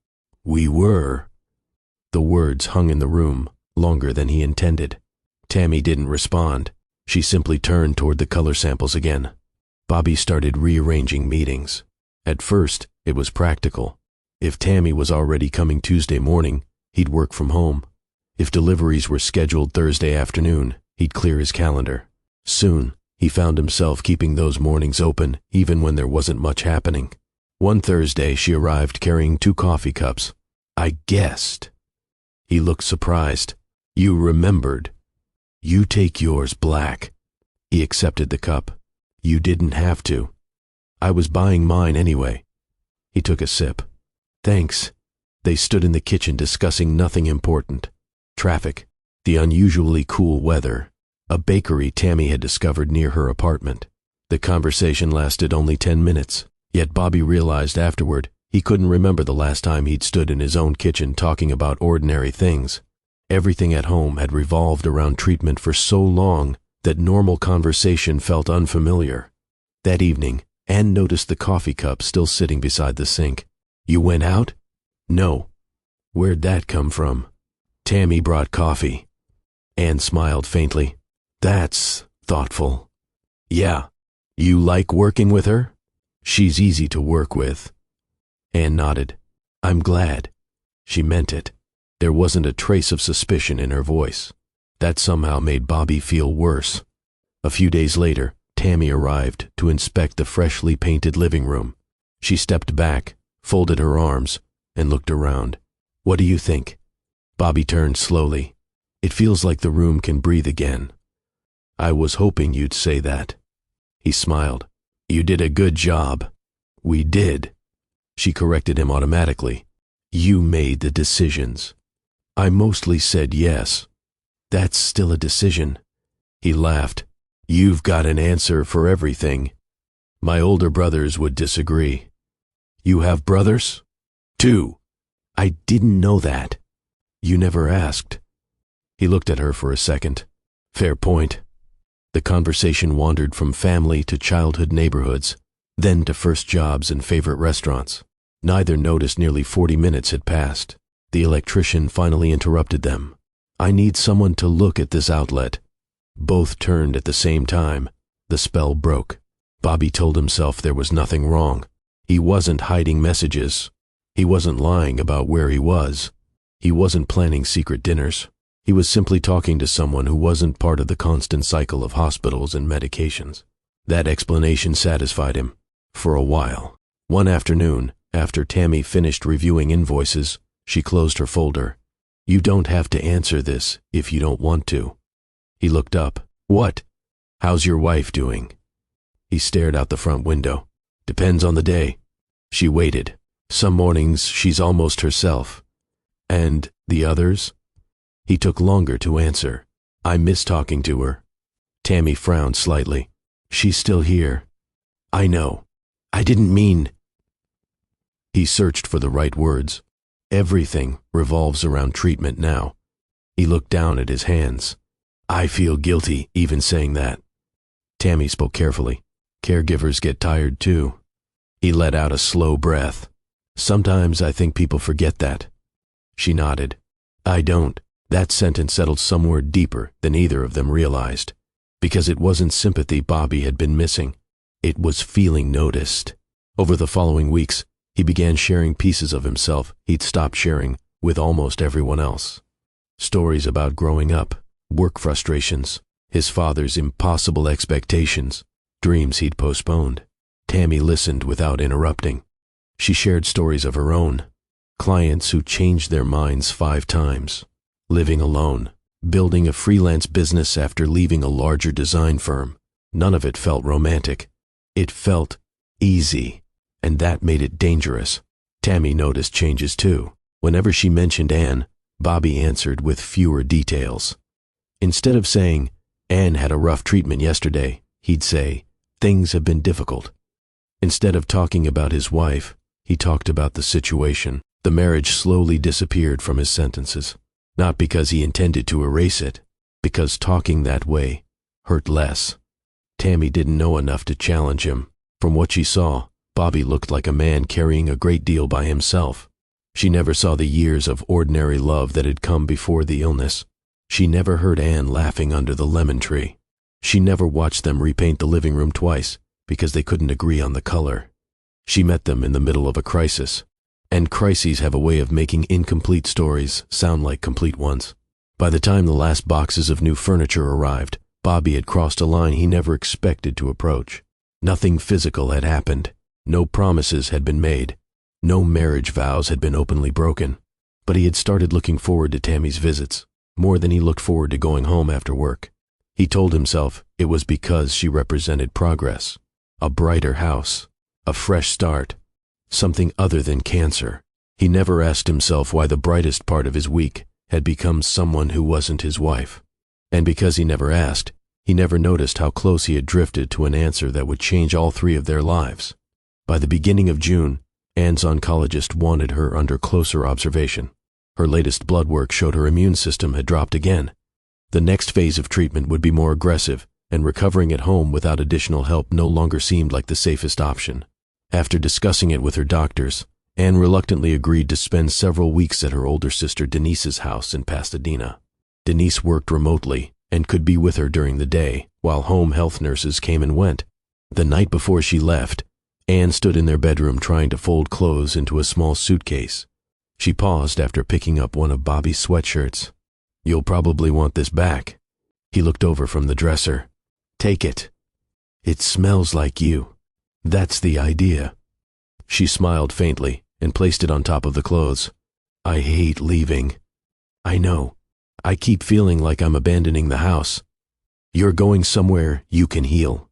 We were. The words hung in the room longer than he intended. Tammy didn't respond. She simply turned toward the color samples again. Bobby started rearranging meetings. At first, it was practical. If Tammy was already coming Tuesday morning, he'd work from home. If deliveries were scheduled Thursday afternoon, he'd clear his calendar. Soon, he found himself keeping those mornings open even when there wasn't much happening. One Thursday, she arrived carrying 2 coffee cups. I guessed. He looked surprised. You remembered. You take yours black. He accepted the cup. You didn't have to. I was buying mine anyway. He took a sip. Thanks. They stood in the kitchen discussing nothing important. Traffic, the unusually cool weather, a bakery Tammy had discovered near her apartment. The conversation lasted only 10 minutes, yet Bobby realized afterward he couldn't remember the last time he'd stood in his own kitchen talking about ordinary things. Everything at home had revolved around treatment for so long that normal conversation felt unfamiliar. That evening, Anne noticed the coffee cup still sitting beside the sink. You went out? No. Where'd that come from? Tammy brought coffee. Anne smiled faintly. That's thoughtful. Yeah. You like working with her? She's easy to work with. Anne nodded. I'm glad. She meant it. There wasn't a trace of suspicion in her voice. That somehow made Bobby feel worse. A few days later, Tammy arrived to inspect the freshly painted living room. She stepped back, folded her arms, and looked around. What do you think? Bobby turned slowly. It feels like the room can breathe again. I was hoping you'd say that. He smiled. You did a good job. We did. She corrected him automatically. You made the decisions. I mostly said yes. That's still a decision. He laughed. You've got an answer for everything. My older brothers would disagree. You have brothers? 2. I didn't know that. You never asked. He looked at her for a second. Fair point. The conversation wandered from family to childhood neighborhoods, then to first jobs and favorite restaurants. Neither noticed nearly 40 minutes had passed. The electrician finally interrupted them. I need someone to look at this outlet. Both turned at the same time. The spell broke. Bobby told himself there was nothing wrong. He wasn't hiding messages. He wasn't lying about where he was. He wasn't planning secret dinners. He was simply talking to someone who wasn't part of the constant cycle of hospitals and medications. That explanation satisfied him. For a while. One afternoon, after Tammy finished reviewing invoices, she closed her folder. You don't have to answer this if you don't want to. He looked up. What? How's your wife doing? He stared out the front window. Depends on the day. She waited. Some mornings she's almost herself. And the others? He took longer to answer. I miss talking to her. Tammy frowned slightly. She's still here. I know. I didn't mean... He searched for the right words. Everything revolves around treatment now. He looked down at his hands. I feel guilty even saying that. Tammy spoke carefully. Caregivers get tired too. He let out a slow breath. Sometimes I think people forget that. She nodded. I don't. That sentence settled somewhere deeper than either of them realized. Because it wasn't sympathy Bobby had been missing. It was feeling noticed. Over the following weeks, he began sharing pieces of himself he'd stopped sharing with almost everyone else. Stories about growing up, work frustrations, his father's impossible expectations, dreams he'd postponed. Tammy listened without interrupting. She shared stories of her own. Clients who changed their minds 5 times. Living alone. Building a freelance business after leaving a larger design firm. None of it felt romantic. It felt easy, and that made it dangerous. Tammy noticed changes too. Whenever she mentioned Anne, Bobby answered with fewer details. Instead of saying, Anne had a rough treatment yesterday, he'd say, things have been difficult. Instead of talking about his wife, he talked about the situation. The marriage slowly disappeared from his sentences. Not because he intended to erase it, because talking that way hurt less. Tammy didn't know enough to challenge him. From what she saw, Bobby looked like a man carrying a great deal by himself. She never saw the years of ordinary love that had come before the illness. She never heard Anne laughing under the lemon tree. She never watched them repaint the living room twice because they couldn't agree on the color. She met them in the middle of a crisis, and crises have a way of making incomplete stories sound like complete ones. By the time the last boxes of new furniture arrived, Bobby had crossed a line he never expected to approach. Nothing physical had happened. No promises had been made. No marriage vows had been openly broken. But he had started looking forward to Tammy's visits, more than he looked forward to going home after work. He told himself it was because she represented progress, a brighter house, a fresh start, something other than cancer. He never asked himself why the brightest part of his week had become someone who wasn't his wife. And because he never asked, he never noticed how close he had drifted to an answer that would change all three of their lives. By the beginning of June, Anne's oncologist wanted her under closer observation. Her latest blood work showed her immune system had dropped again. The next phase of treatment would be more aggressive, and recovering at home without additional help no longer seemed like the safest option. After discussing it with her doctors, Anne reluctantly agreed to spend several weeks at her older sister Denise's house in Pasadena. Denise worked remotely and could be with her during the day, while home health nurses came and went. The night before she left, Anne stood in their bedroom trying to fold clothes into a small suitcase. She paused after picking up one of Bobby's sweatshirts. "You'll probably want this back." He looked over from the dresser. "Take it. It smells like you. That's the idea." She smiled faintly and placed it on top of the clothes. "I hate leaving." "I know. I keep feeling like I'm abandoning the house." "You're going somewhere you can heal."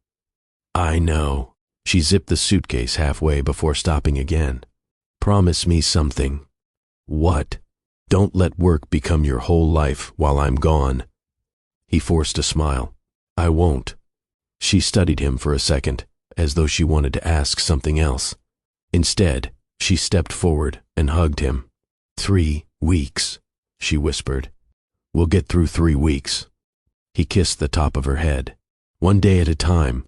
"I know." She zipped the suitcase halfway before stopping again. "Promise me something." "What?" "Don't let work become your whole life while I'm gone." He forced a smile. "I won't." She studied him for a second, as though she wanted to ask something else. Instead, she stepped forward and hugged him. 3 weeks, she whispered. "We'll get through 3 weeks." He kissed the top of her head. One day at a time.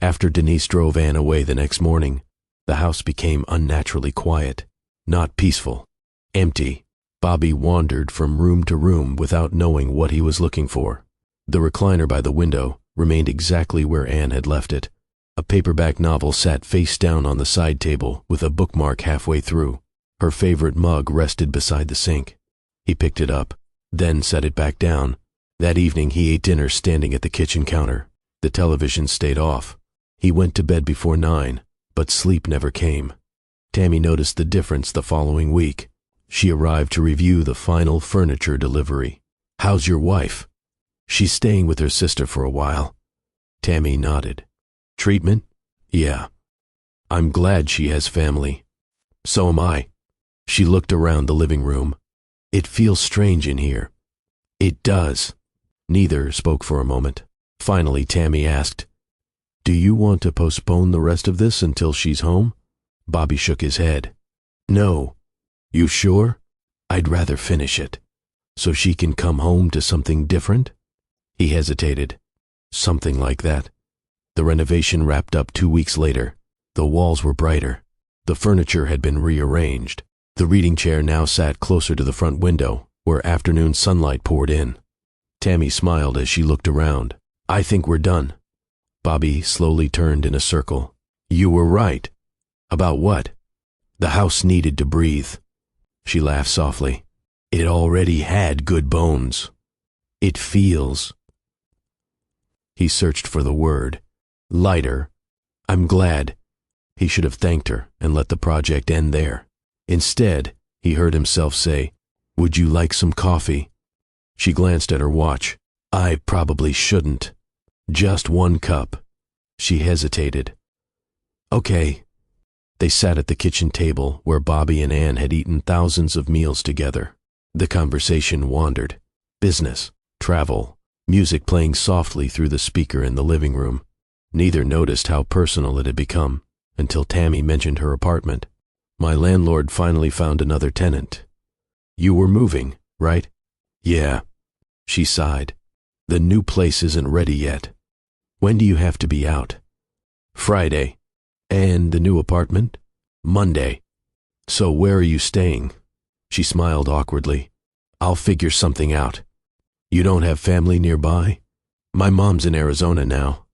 After Denise drove Anne away the next morning, the house became unnaturally quiet. Not peaceful. Empty. Bobby wandered from room to room without knowing what he was looking for. The recliner by the window remained exactly where Anne had left it. A paperback novel sat face down on the side table with a bookmark halfway through. Her favorite mug rested beside the sink. He picked it up, then set it back down. That evening he ate dinner standing at the kitchen counter. The television stayed off. He went to bed before 9, but sleep never came. Tammy noticed the difference the following week. She arrived to review the final furniture delivery. "How's your wife?" "She's staying with her sister for a while." Tammy nodded. "Treatment?" "Yeah." "I'm glad she has family." "So am I." She looked around the living room. "It feels strange in here." "It does." Neither spoke for a moment. Finally, Tammy asked, "Do you want to postpone the rest of this until she's home?" Bobby shook his head. "No." "You sure?" "I'd rather finish it. So she can come home to something different?" He hesitated. "Something like that." The renovation wrapped up 2 weeks later. The walls were brighter. The furniture had been rearranged. The reading chair now sat closer to the front window, where afternoon sunlight poured in. Tammy smiled as she looked around. "I think we're done." Bobby slowly turned in a circle. "You were right." "About what?" "The house needed to breathe." She laughed softly. "It already had good bones. It feels—" He searched for the word. "Lighter. I'm glad." He should have thanked her and let the project end there. Instead, he heard himself say, "Would you like some coffee?" She glanced at her watch. "I probably shouldn't. Just 1 cup." She hesitated. "Okay." They sat at the kitchen table where Bobby and Anne had eaten thousands of meals together. The conversation wandered. Business, travel, music playing softly through the speaker in the living room. Neither noticed how personal it had become until Tammy mentioned her apartment. "My landlord finally found another tenant." "You were moving, right?" "Yeah." She sighed. "The new place isn't ready yet." "When do you have to be out?" "Friday. And the new apartment? Monday. So where are you staying? She smiled awkwardly. I'll figure something out. You don't have family nearby? My mom's in Arizona now.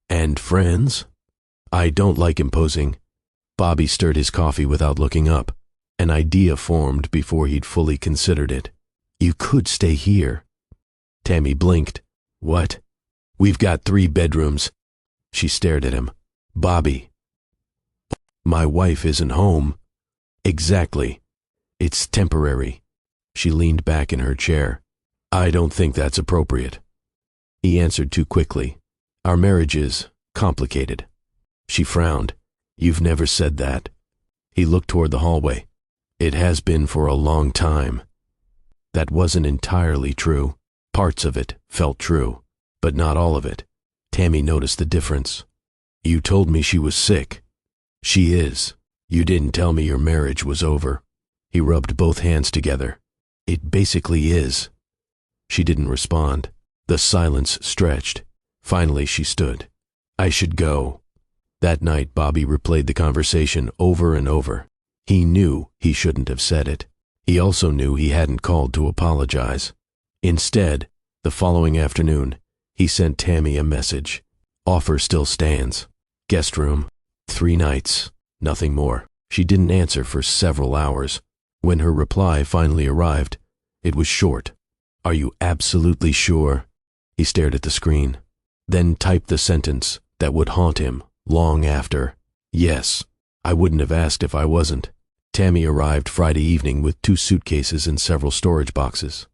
And friends? I don't like imposing. Bobby stirred his coffee without looking up. An idea formed before he'd fully considered it. You could stay here. Tammy blinked. What? We've got 3 bedrooms. She stared at him. Bobby. My wife isn't home. Exactly. It's temporary. She leaned back in her chair. I don't think that's appropriate. He answered too quickly. Our marriage is complicated. She frowned. You've never said that. He looked toward the hallway. It has been for a long time. That wasn't entirely true. Parts of it felt true, but not all of it. Tammy noticed the difference. You told me she was sick. She is. You didn't tell me your marriage was over. He rubbed both hands together. It basically is. She didn't respond. The silence stretched. Finally she stood. I should go. That night Bobby replayed the conversation over and over. He knew he shouldn't have said it. He also knew he hadn't called to apologize. Instead, the following afternoon, he sent Tammy a message. Offer still stands. Guest room. 3 nights. Nothing more. She didn't answer for several hours. When her reply finally arrived, it was short. Are you absolutely sure? He stared at the screen, then typed the sentence that would haunt him long after. Yes, I wouldn't have asked if I wasn't. Tammy arrived Friday evening with 2 suitcases and several storage boxes.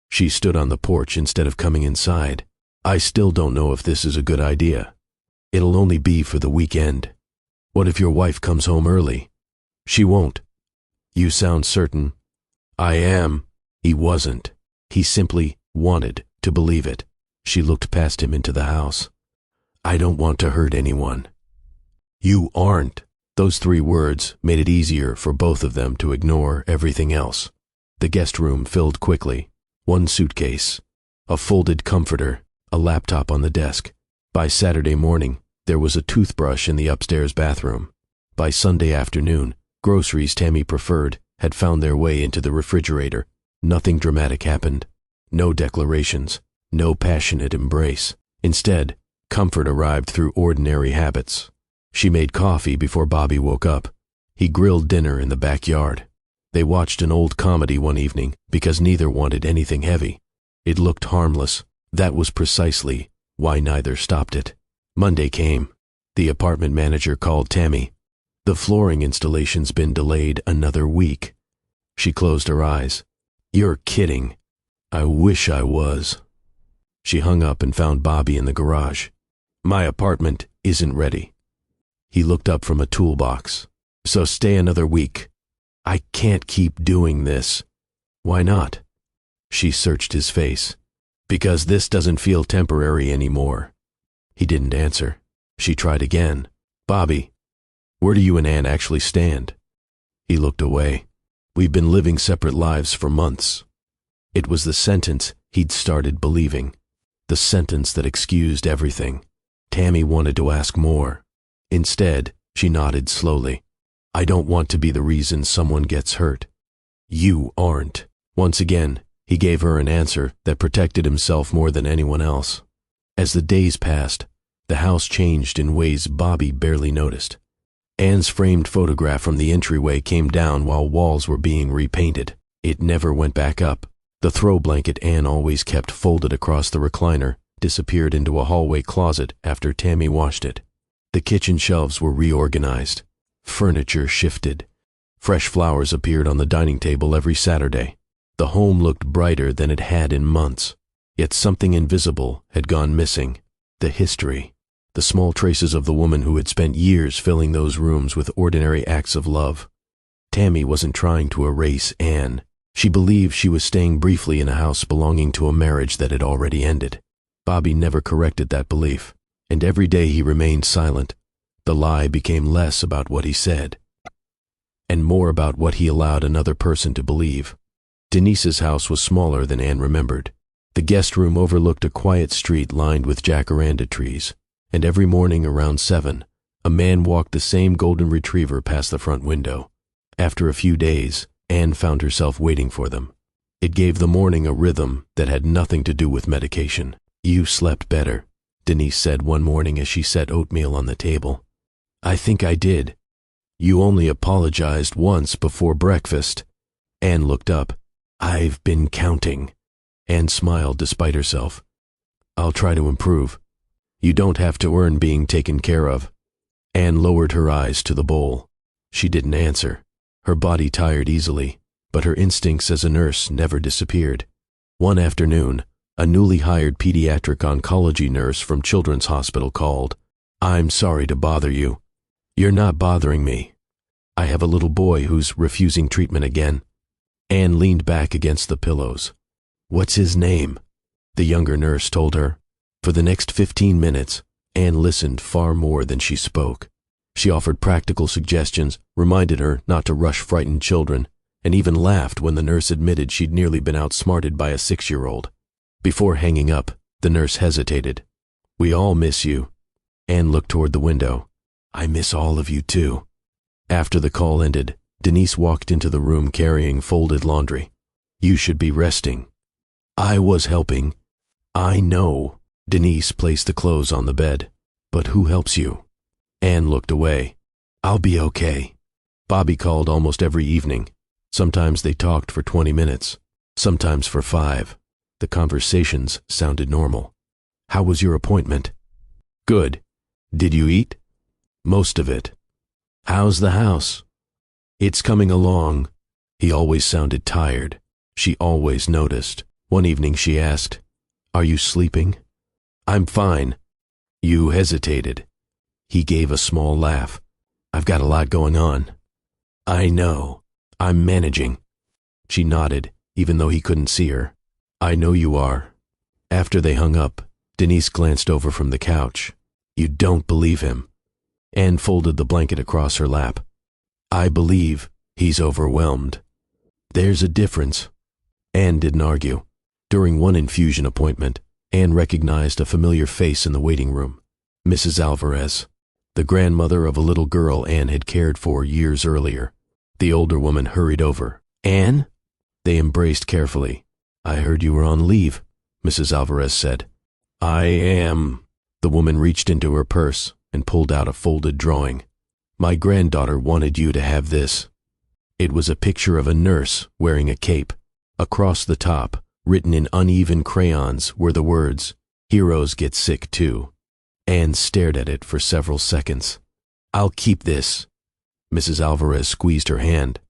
She stood on the porch instead of coming inside. I still don't know if this is a good idea. It'll only be for the weekend. What if your wife comes home early? She won't. You sound certain. I am. He wasn't. He simply wanted to believe it. She looked past him into the house. I don't want to hurt anyone. You aren't. Those 3 words made it easier for both of them to ignore everything else. The guest room filled quickly. 1 suitcase, a folded comforter, a laptop on the desk. By Saturday morning, there was a toothbrush in the upstairs bathroom. By Sunday afternoon, groceries Tammy preferred had found their way into the refrigerator. Nothing dramatic happened. No declarations. No passionate embrace. Instead, comfort arrived through ordinary habits. She made coffee before Bobby woke up. He grilled dinner in the backyard. They watched an old comedy one evening because neither wanted anything heavy. It looked harmless. That was precisely why neither stopped it. Monday came. The apartment manager called Tammy. The flooring installation's been delayed another week. She closed her eyes. You're kidding. I wish I was. She hung up and found Bobby in the garage. My apartment isn't ready. He looked up from a toolbox. So stay another week. I can't keep doing this. Why not? She searched his face. Because this doesn't feel temporary anymore. He didn't answer. She tried again. Bobby, where do you and Ann actually stand? He looked away. We've been living separate lives for months. It was the sentence he'd started believing. The sentence that excused everything. Tammy wanted to ask more. Instead, she nodded slowly. I don't want to be the reason someone gets hurt. You aren't. Once again, he gave her an answer that protected himself more than anyone else. As the days passed, the house changed in ways Bobby barely noticed. Anne's framed photograph from the entryway came down while walls were being repainted. It never went back up. The throw blanket Anne always kept folded across the recliner disappeared into a hallway closet after Tammy washed it. The kitchen shelves were reorganized. Furniture shifted. Fresh flowers appeared on the dining table every Saturday. The home looked brighter than it had in months. Yet something invisible had gone missing. The history. The small traces of the woman who had spent years filling those rooms with ordinary acts of love. Tammy wasn't trying to erase Anne. She believed she was staying briefly in a house belonging to a marriage that had already ended. Bobby never corrected that belief, and every day he remained silent. The lie became less about what he said, and more about what he allowed another person to believe. Denise's house was smaller than Anne remembered. The guest room overlooked a quiet street lined with jacaranda trees, and every morning around 7, A man walked the same golden retriever past the front window. After a few days, Anne found herself waiting for them. It gave the morning a rhythm that had nothing to do with medication. "You slept better," Denise said one morning as she set oatmeal on the table. "I think I did. You only apologized once before breakfast." Anne looked up. "I've been counting." Anne smiled despite herself. "I'll try to improve. You don't have to earn being taken care of." Anne lowered her eyes to the bowl. She didn't answer. Her body tired easily, but her instincts as a nurse never disappeared. One afternoon, a newly hired pediatric oncology nurse from Children's Hospital called. "I'm sorry to bother you." "You're not bothering me. I have a little boy who's refusing treatment again." Anne leaned back against the pillows. "What's his name?" the younger nurse told her. For the next 15 minutes, Anne listened far more than she spoke. She offered practical suggestions, reminded her not to rush frightened children, and even laughed when the nurse admitted she'd nearly been outsmarted by a 6-year-old. Before hanging up, the nurse hesitated. "We all miss you." Anne looked toward the window. "I miss all of you too." After the call ended, Denise walked into the room carrying folded laundry. "You should be resting." "I was helping." "I know." Denise placed the clothes on the bed. "But who helps you?" Anne looked away. "I'll be okay." Bobby called almost every evening. Sometimes they talked for 20 minutes, sometimes for 5. The conversations sounded normal. "How was your appointment?" "Good. Did you eat?" "Most of it." "How's the house?" "It's coming along." He always sounded tired. She always noticed. One evening she asked, "Are you sleeping?" "I'm fine." "You hesitated." He gave a small laugh. "I've got a lot going on." "I know. I'm managing." She nodded, even though he couldn't see her. "I know you are." After they hung up, Denise glanced over from the couch. "You don't believe him." Anne folded the blanket across her lap. "I believe he's overwhelmed." "There's a difference." Anne didn't argue. During one infusion appointment, Anne recognized a familiar face in the waiting room. Mrs. Alvarez, the grandmother of a little girl Anne had cared for years earlier. The older woman hurried over. "Anne?" They embraced carefully. "I heard you were on leave," Mrs. Alvarez said. "I am." The woman reached into her purse and pulled out a folded drawing. "My granddaughter wanted you to have this." It was a picture of a nurse wearing a cape. Across the top, written in uneven crayons, were the words, "Heroes get sick too." Anne stared at it for several seconds. "I'll keep this." Mrs. Alvarez squeezed her hand.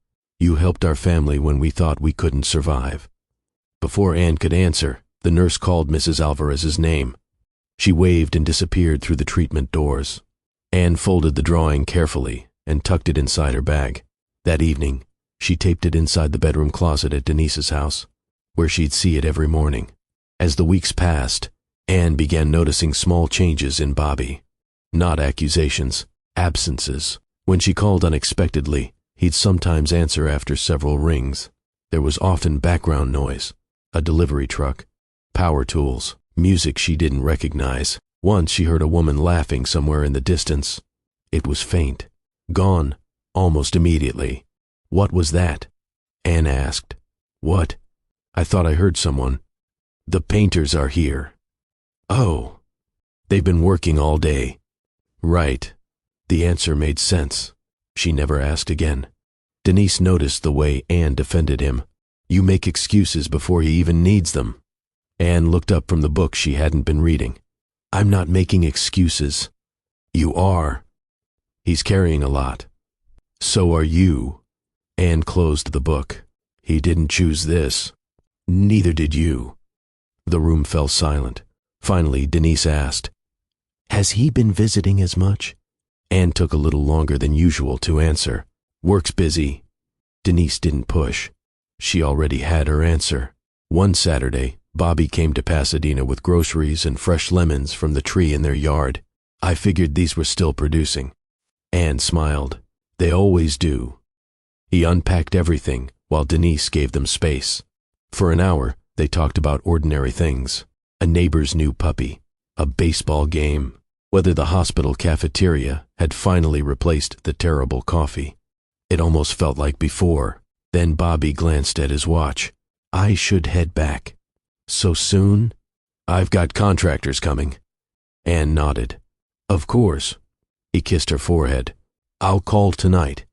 "You helped our family when we thought we couldn't survive." Before Anne could answer, the nurse called Mrs. Alvarez's name. She waved and disappeared through the treatment doors. Anne folded the drawing carefully and tucked it inside her bag. That evening, she taped it inside the bedroom closet at Denise's house, where she'd see it every morning. As the weeks passed, Anne began noticing small changes in Bobby. Not accusations, absences. When she called unexpectedly, he'd sometimes answer after several rings. There was often background noise, a delivery truck, power tools, music she didn't recognize. Once she heard a woman laughing somewhere in the distance. It was faint, gone almost immediately. "What was that?" Anne asked. "What? I thought I heard someone." "The painters are here." "Oh, they've been working all day." "Right." The answer made sense. She never asked again. Denise noticed the way Anne defended him. "You make excuses before he even needs them." Anne looked up from the book she hadn't been reading. "I'm not making excuses." "You are." "He's carrying a lot." "So are you." Anne closed the book. "He didn't choose this." "Neither did you." The room fell silent. Finally, Denise asked, "Has he been visiting as much?" Anne took a little longer than usual to answer. "Work's busy." Denise didn't push. She already had her answer. One Saturday, Bobby came to Pasadena with groceries and fresh lemons from the tree in their yard. "I figured these were still producing." Anne smiled. "They always do." He unpacked everything while Denise gave them space. For an hour, they talked about ordinary things. A neighbor's new puppy, a baseball game, whether the hospital cafeteria had finally replaced the terrible coffee. It almost felt like before. Then Bobby glanced at his watch. I should head back. So soon? I've got contractors coming. Anne nodded. Of course. He kissed her forehead. I'll call tonight.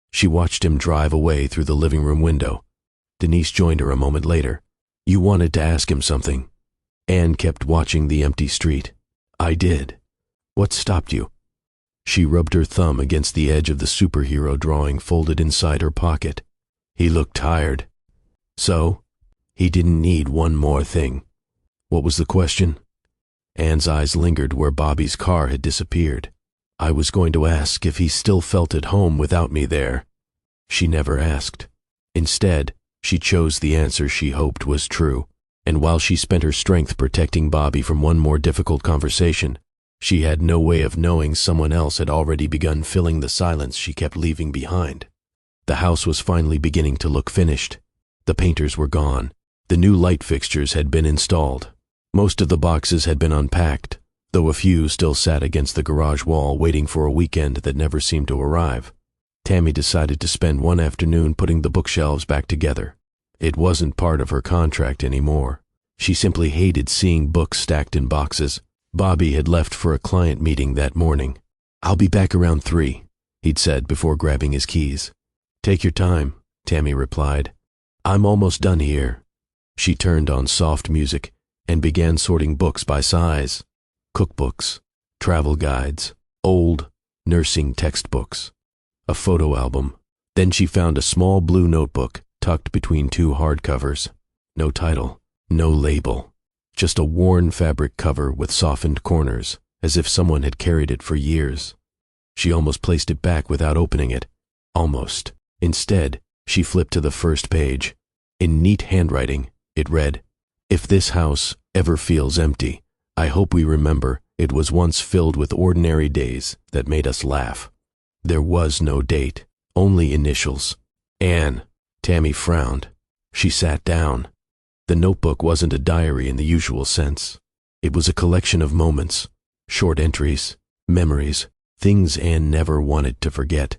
She watched him drive away through the living room window. Denise joined her a moment later. You wanted to ask him something. Anne kept watching the empty street. I did. What stopped you? She rubbed her thumb against the edge of the superhero drawing folded inside her pocket. He looked tired. So, he didn't need one more thing. What was the question? Anne's eyes lingered where Bobby's car had disappeared. I was going to ask if he still felt at home without me there. She never asked. Instead, she chose the answer she hoped was true, and while she spent her strength protecting Bobby from one more difficult conversation, she had no way of knowing someone else had already begun filling the silence she kept leaving behind. The house was finally beginning to look finished. The painters were gone. The new light fixtures had been installed. Most of the boxes had been unpacked, though a few still sat against the garage wall waiting for a weekend that never seemed to arrive. Tammy decided to spend one afternoon putting the bookshelves back together. It wasn't part of her contract anymore. She simply hated seeing books stacked in boxes. Bobby had left for a client meeting that morning. I'll be back around 3, he'd said before grabbing his keys. Take your time, Tammy replied. I'm almost done here. She turned on soft music and began sorting books by size. Cookbooks, travel guides, old nursing textbooks, a photo album. Then she found a small blue notebook tucked between 2 hardcovers. No title, no label, just a worn fabric cover with softened corners, as if someone had carried it for years. She almost placed it back without opening it. Almost. Instead, she flipped to the first page. In neat handwriting, it read, If this house ever feels empty, I hope we remember it was once filled with ordinary days that made us laugh. There was no date, only initials. Anne. Tammy frowned. She sat down. The notebook wasn't a diary in the usual sense. It was a collection of moments, short entries, memories, things Anne never wanted to forget.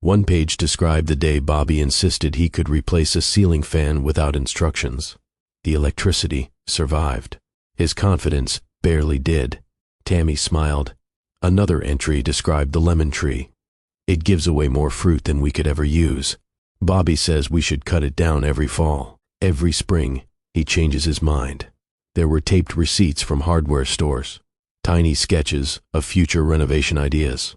One page described the day Bobby insisted he could replace a ceiling fan without instructions. The electricity survived. His confidence barely did. Tammy smiled. Another entry described the lemon tree. It gives away more fruit than we could ever use. Bobby says we should cut it down every fall. Every spring, he changes his mind. There were taped receipts from hardware stores, tiny sketches of future renovation ideas,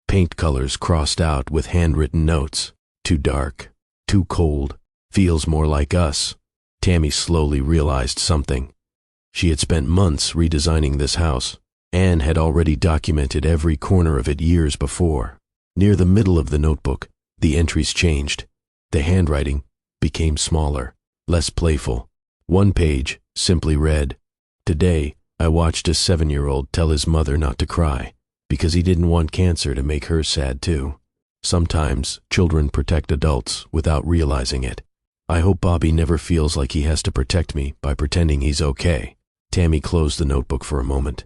paint colors crossed out with handwritten notes. Too dark, too cold, feels more like us. Tammy slowly realized something. She had spent months redesigning this house. Anne had already documented every corner of it years before. Near the middle of the notebook, the entries changed. The handwriting became smaller, less playful. One page simply read, Today, I watched a 7-year-old tell his mother not to cry because he didn't want cancer to make her sad too. Sometimes children protect adults without realizing it. I hope Bobby never feels like he has to protect me by pretending he's okay. Tammy closed the notebook for a moment.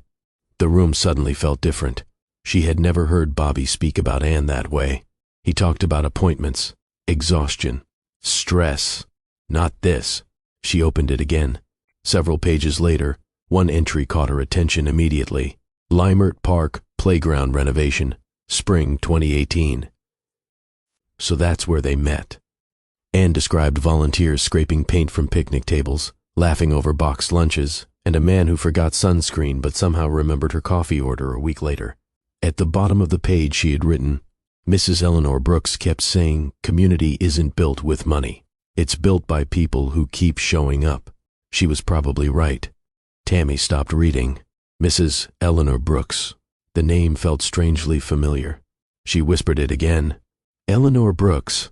The room suddenly felt different. She had never heard Bobby speak about Anne that way. He talked about appointments, exhaustion, stress. Not this. She opened it again. Several pages later, one entry caught her attention immediately. Limert Park Playground Renovation, Spring 2018. So that's where they met. Anne described volunteers scraping paint from picnic tables, laughing over boxed lunches, and a man who forgot sunscreen but somehow remembered her coffee order a week later. At the bottom of the page she had written, Mrs. Eleanor Brooks kept saying community isn't built with money. It's built by people who keep showing up. She was probably right. Tammy stopped reading. Mrs. Eleanor Brooks. The name felt strangely familiar. She whispered it again. Eleanor Brooks.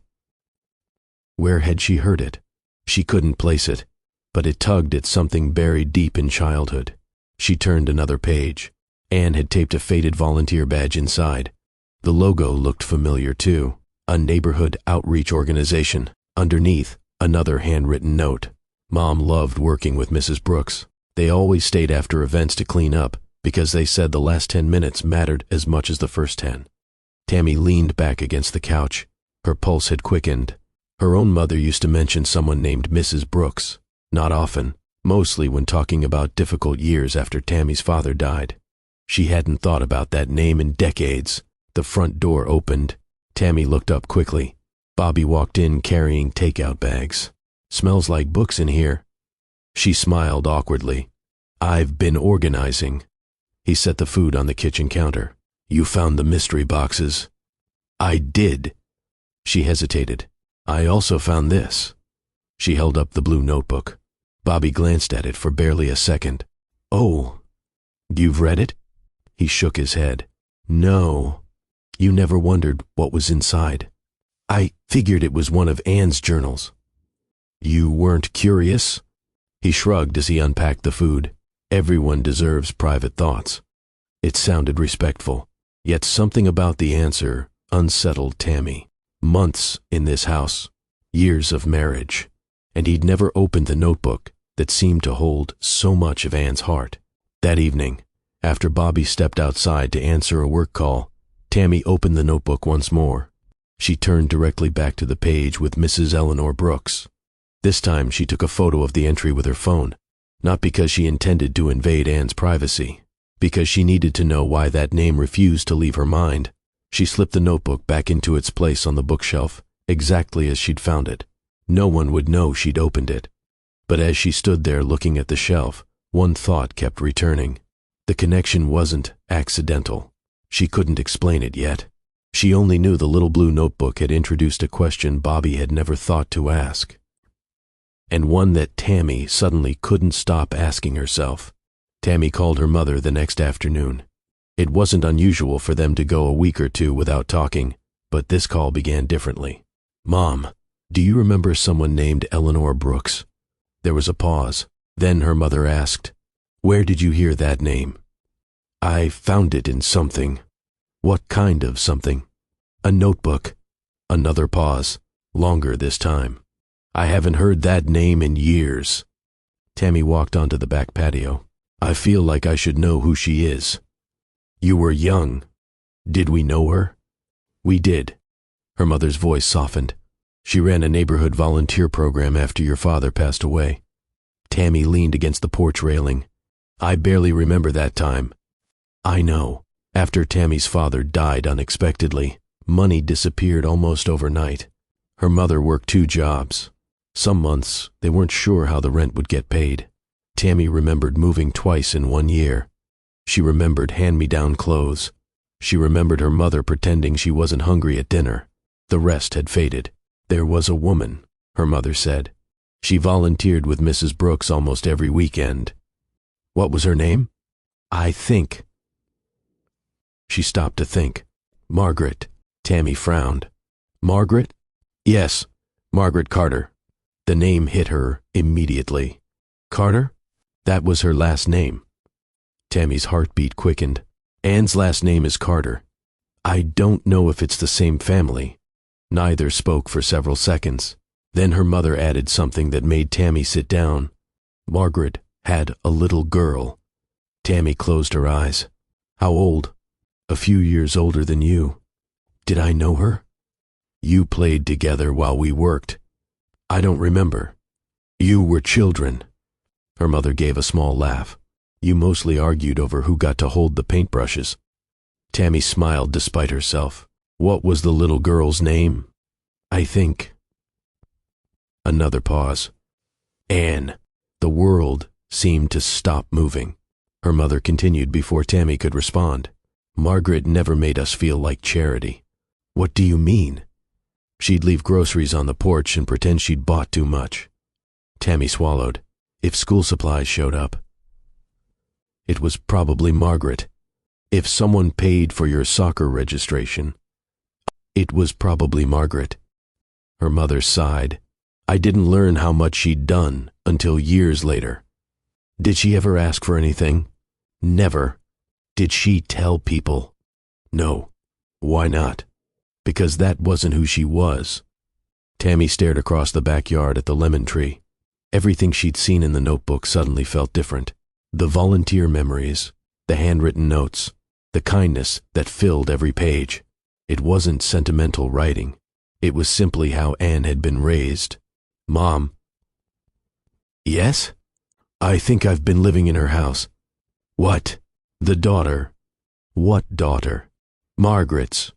Where had she heard it? She couldn't place it, but it tugged at something buried deep in childhood. She turned another page. Anne had taped a faded volunteer badge inside. The logo looked familiar too. A neighborhood outreach organization. Underneath, another handwritten note. Mom loved working with Mrs. Brooks. They always stayed after events to clean up because they said the last 10 minutes mattered as much as the first 10. Tammy leaned back against the couch. Her pulse had quickened. Her own mother used to mention someone named Mrs. Brooks, not often, mostly when talking about difficult years after Tammy's father died. She hadn't thought about that name in decades. The front door opened. Tammy looked up quickly. Bobby walked in carrying takeout bags. "Smells like books in here." She smiled awkwardly. "I've been organizing." He set the food on the kitchen counter. "You found the mystery boxes." "I did." She hesitated. "I also found this." She held up the blue notebook. Bobby glanced at it for barely a second. "Oh, you've read it?" He shook his head. "No. You never wondered what was inside?" "I figured it was one of Anne's journals." "You weren't curious?" He shrugged as he unpacked the food. Everyone deserves private thoughts. It sounded respectful, yet something about the answer unsettled Tammy. Months in this house, years of marriage, and he'd never opened the notebook that seemed to hold so much of Anne's heart. That evening, after Bobby stepped outside to answer a work call, Tammy opened the notebook once more. She turned directly back to the page with Mrs. Eleanor Brooks. This time she took a photo of the entry with her phone, not because she intended to invade Anne's privacy, because she needed to know why that name refused to leave her mind. She slipped the notebook back into its place on the bookshelf, exactly as she'd found it. No one would know she'd opened it. But as she stood there looking at the shelf, one thought kept returning. The connection wasn't accidental. She couldn't explain it yet. She only knew the little blue notebook had introduced a question Bobby had never thought to ask, and one that Tammy suddenly couldn't stop asking herself. Tammy called her mother the next afternoon. It wasn't unusual for them to go a week or two without talking, but this call began differently. "Mom, do you remember someone named Eleanor Brooks?" There was a pause. Then her mother asked, "Where did you hear that name?" "I found it in something." "What kind of something?" "A notebook." Another pause, longer this time. "I haven't heard that name in years." Tammy walked onto the back patio. "I feel like I should know who she is." "You were young. Did we know her?" "We did." Her mother's voice softened. "She ran a neighborhood volunteer program after your father passed away." Tammy leaned against the porch railing. "I barely remember that time." "I know. After Tammy's father died unexpectedly, money disappeared almost overnight. Her mother worked 2 jobs. Some months, they weren't sure how the rent would get paid. Tammy remembered moving twice in 1 year. She remembered hand-me-down clothes. She remembered her mother pretending she wasn't hungry at dinner. The rest had faded. "There was a woman," her mother said. "She volunteered with Mrs. Brooks almost every weekend." "What was her name?" "I think." She stopped to think. "Margaret." Tammy frowned. "Margaret?" "Yes, Margaret Carter." The name hit her immediately. "Carter?" That was her last name. Tammy's heartbeat quickened. "Anne's last name is Carter." "I don't know if it's the same family." Neither spoke for several seconds. Then her mother added something that made Tammy sit down. "Margaret had a little girl." Tammy closed her eyes. "How old?" "A few years older than you." "Did I know her?" "You played together while we worked." "I don't remember." "You were children." Her mother gave a small laugh. "You mostly argued over who got to hold the paintbrushes." Tammy smiled despite herself. "What was the little girl's name?" "I think." Another pause. "Anne." The world seemed to stop moving. Her mother continued before Tammy could respond. "Margaret never made us feel like charity." "What do you mean?" "She'd leave groceries on the porch and pretend she'd bought too much." Tammy swallowed. "If school supplies showed up." "It was probably Margaret." "If someone paid for your soccer registration." "It was probably Margaret." Her mother sighed. "I didn't learn how much she'd done until years later." "Did she ever ask for anything?" "Never." "Did she tell people?" "No." "Why not?" "Because that wasn't who she was." Tammy stared across the backyard at the lemon tree. Everything she'd seen in the notebook suddenly felt different. The volunteer memories, The handwritten notes, the kindness that filled every page. It wasn't sentimental writing. It was simply how Anne had been raised. Mom. Yes? I think I've been living in her house. What? The daughter. What daughter? Margaret's.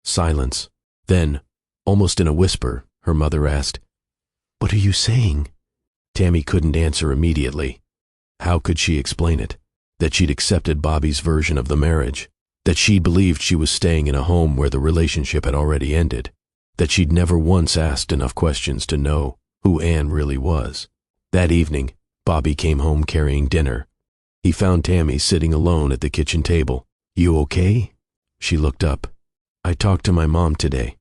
Silence. Then, almost in a whisper, her mother asked, "What are you saying?" Tammy couldn't answer immediately. How could she explain it? That she'd accepted Bobby's version of the marriage. That she believed she was staying in a home where the relationship had already ended. That she'd never once asked enough questions to know who Anne really was. That evening, Bobby came home carrying dinner. He found Tammy sitting alone at the kitchen table. "You okay?" She looked up. "I talked to my mom today."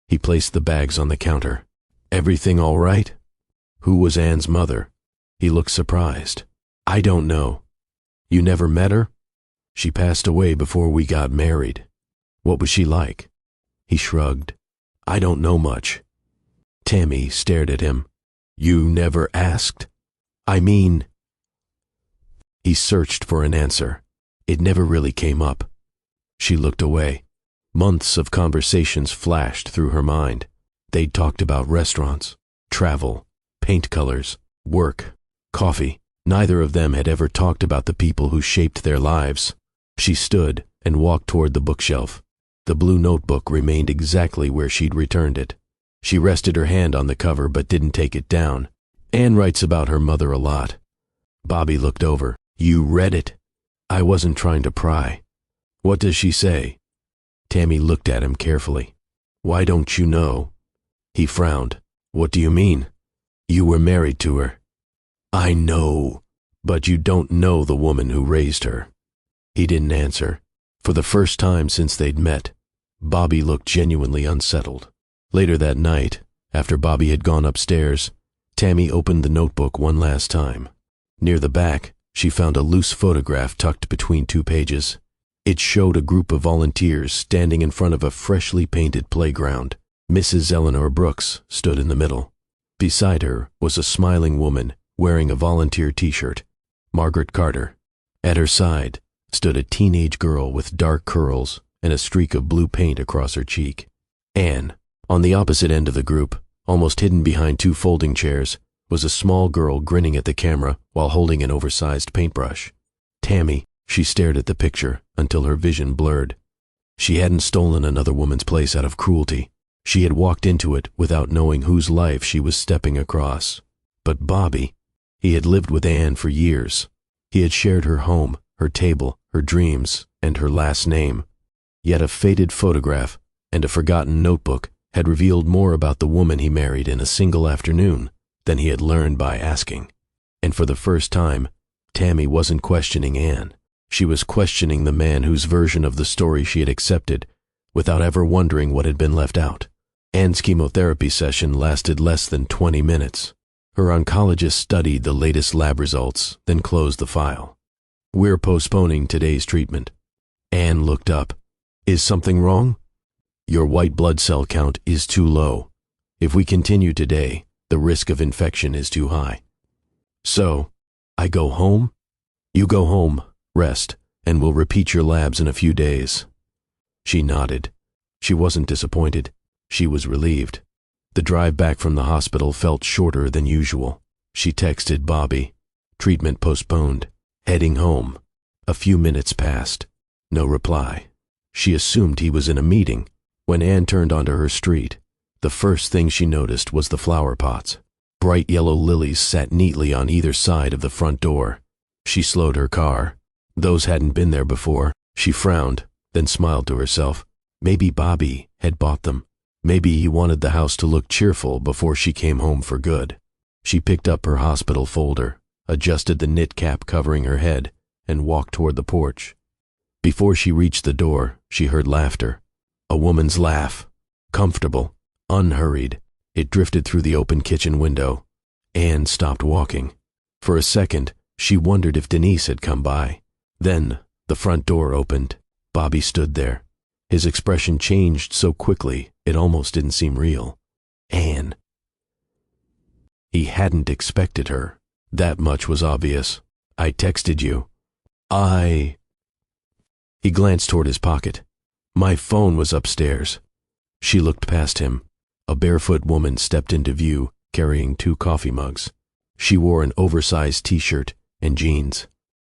He placed the bags on the counter. "Everything all right?" Who was Anne's mother? He looked surprised. "I don't know." "You never met her?" "She passed away before we got married." "What was she like?" He shrugged. "I don't know much." Tammy stared at him. "You never asked?" "I mean—" He searched for an answer. It never really came up. She looked away. Months of conversations flashed through her mind. They'd talked about restaurants, travel, paint colors, work, coffee. Neither of them had ever talked about the people who shaped their lives. She stood and walked toward the bookshelf. The blue notebook remained exactly where she'd returned it. She rested her hand on the cover but didn't take it down. Anne writes about her mother a lot. Bobby looked over. "You read it?" "I wasn't trying to pry." "What does she say?" Tammy looked at him carefully. "Why don't you know?" He frowned. "What do you mean?" "You were married to her." "I know, but you don't know the woman who raised her." He didn't answer. For the first time since they'd met, Bobby looked genuinely unsettled. Later that night, after Bobby had gone upstairs, Tammy opened the notebook one last time. Near the back, she found a loose photograph tucked between two pages. It showed a group of volunteers standing in front of a freshly painted playground. Mrs. Eleanor Brooks stood in the middle. Beside her was a smiling woman wearing a volunteer t-shirt, Margaret Carter. At her side stood a teenage girl with dark curls and a streak of blue paint across her cheek. Anne, on the opposite end of the group, almost hidden behind two folding chairs, was a small girl grinning at the camera while holding an oversized paintbrush. Tammy, she stared at the picture until her vision blurred. She hadn't stolen another woman's place out of cruelty. She had walked into it without knowing whose life she was stepping across. But Bobby, he had lived with Anne for years. He had shared her home, her table, her dreams, and her last name. Yet a faded photograph and a forgotten notebook had revealed more about the woman he married in a single afternoon than he had learned by asking. And for the first time, Tammy wasn't questioning Anne. She was questioning the man whose version of the story she had accepted without ever wondering what had been left out. Anne's chemotherapy session lasted less than 20 minutes. Her oncologist studied the latest lab results, then closed the file. "We're postponing today's treatment." Anne looked up. "Is something wrong?" "Your white blood cell count is too low. If we continue today, the risk of infection is too high." "So, I go home?" "You go home, rest, and we'll repeat your labs in a few days." She nodded. She wasn't disappointed. She was relieved. The drive back from the hospital felt shorter than usual. She texted Bobby. Treatment postponed. Heading home. A few minutes passed. No reply. She assumed he was in a meeting. When Anne turned onto her street, the first thing she noticed was the flower pots. Bright yellow lilies sat neatly on either side of the front door. She slowed her car. Those hadn't been there before. She frowned, then smiled to herself. Maybe Bobby had bought them. Maybe he wanted the house to look cheerful before she came home for good. She picked up her hospital folder, adjusted the knit cap covering her head, and walked toward the porch. Before she reached the door, she heard laughter. A woman's laugh. Comfortable, unhurried. It drifted through the open kitchen window. Anne stopped walking. For a second, she wondered if Denise had come by. Then, the front door opened. Bobby stood there. His expression changed so quickly, it almost didn't seem real. Anne. He hadn't expected her. That much was obvious. "I texted you." He glanced toward his pocket. My phone was upstairs. She looked past him. A barefoot woman stepped into view, carrying 2 coffee mugs. She wore an oversized t-shirt and jeans.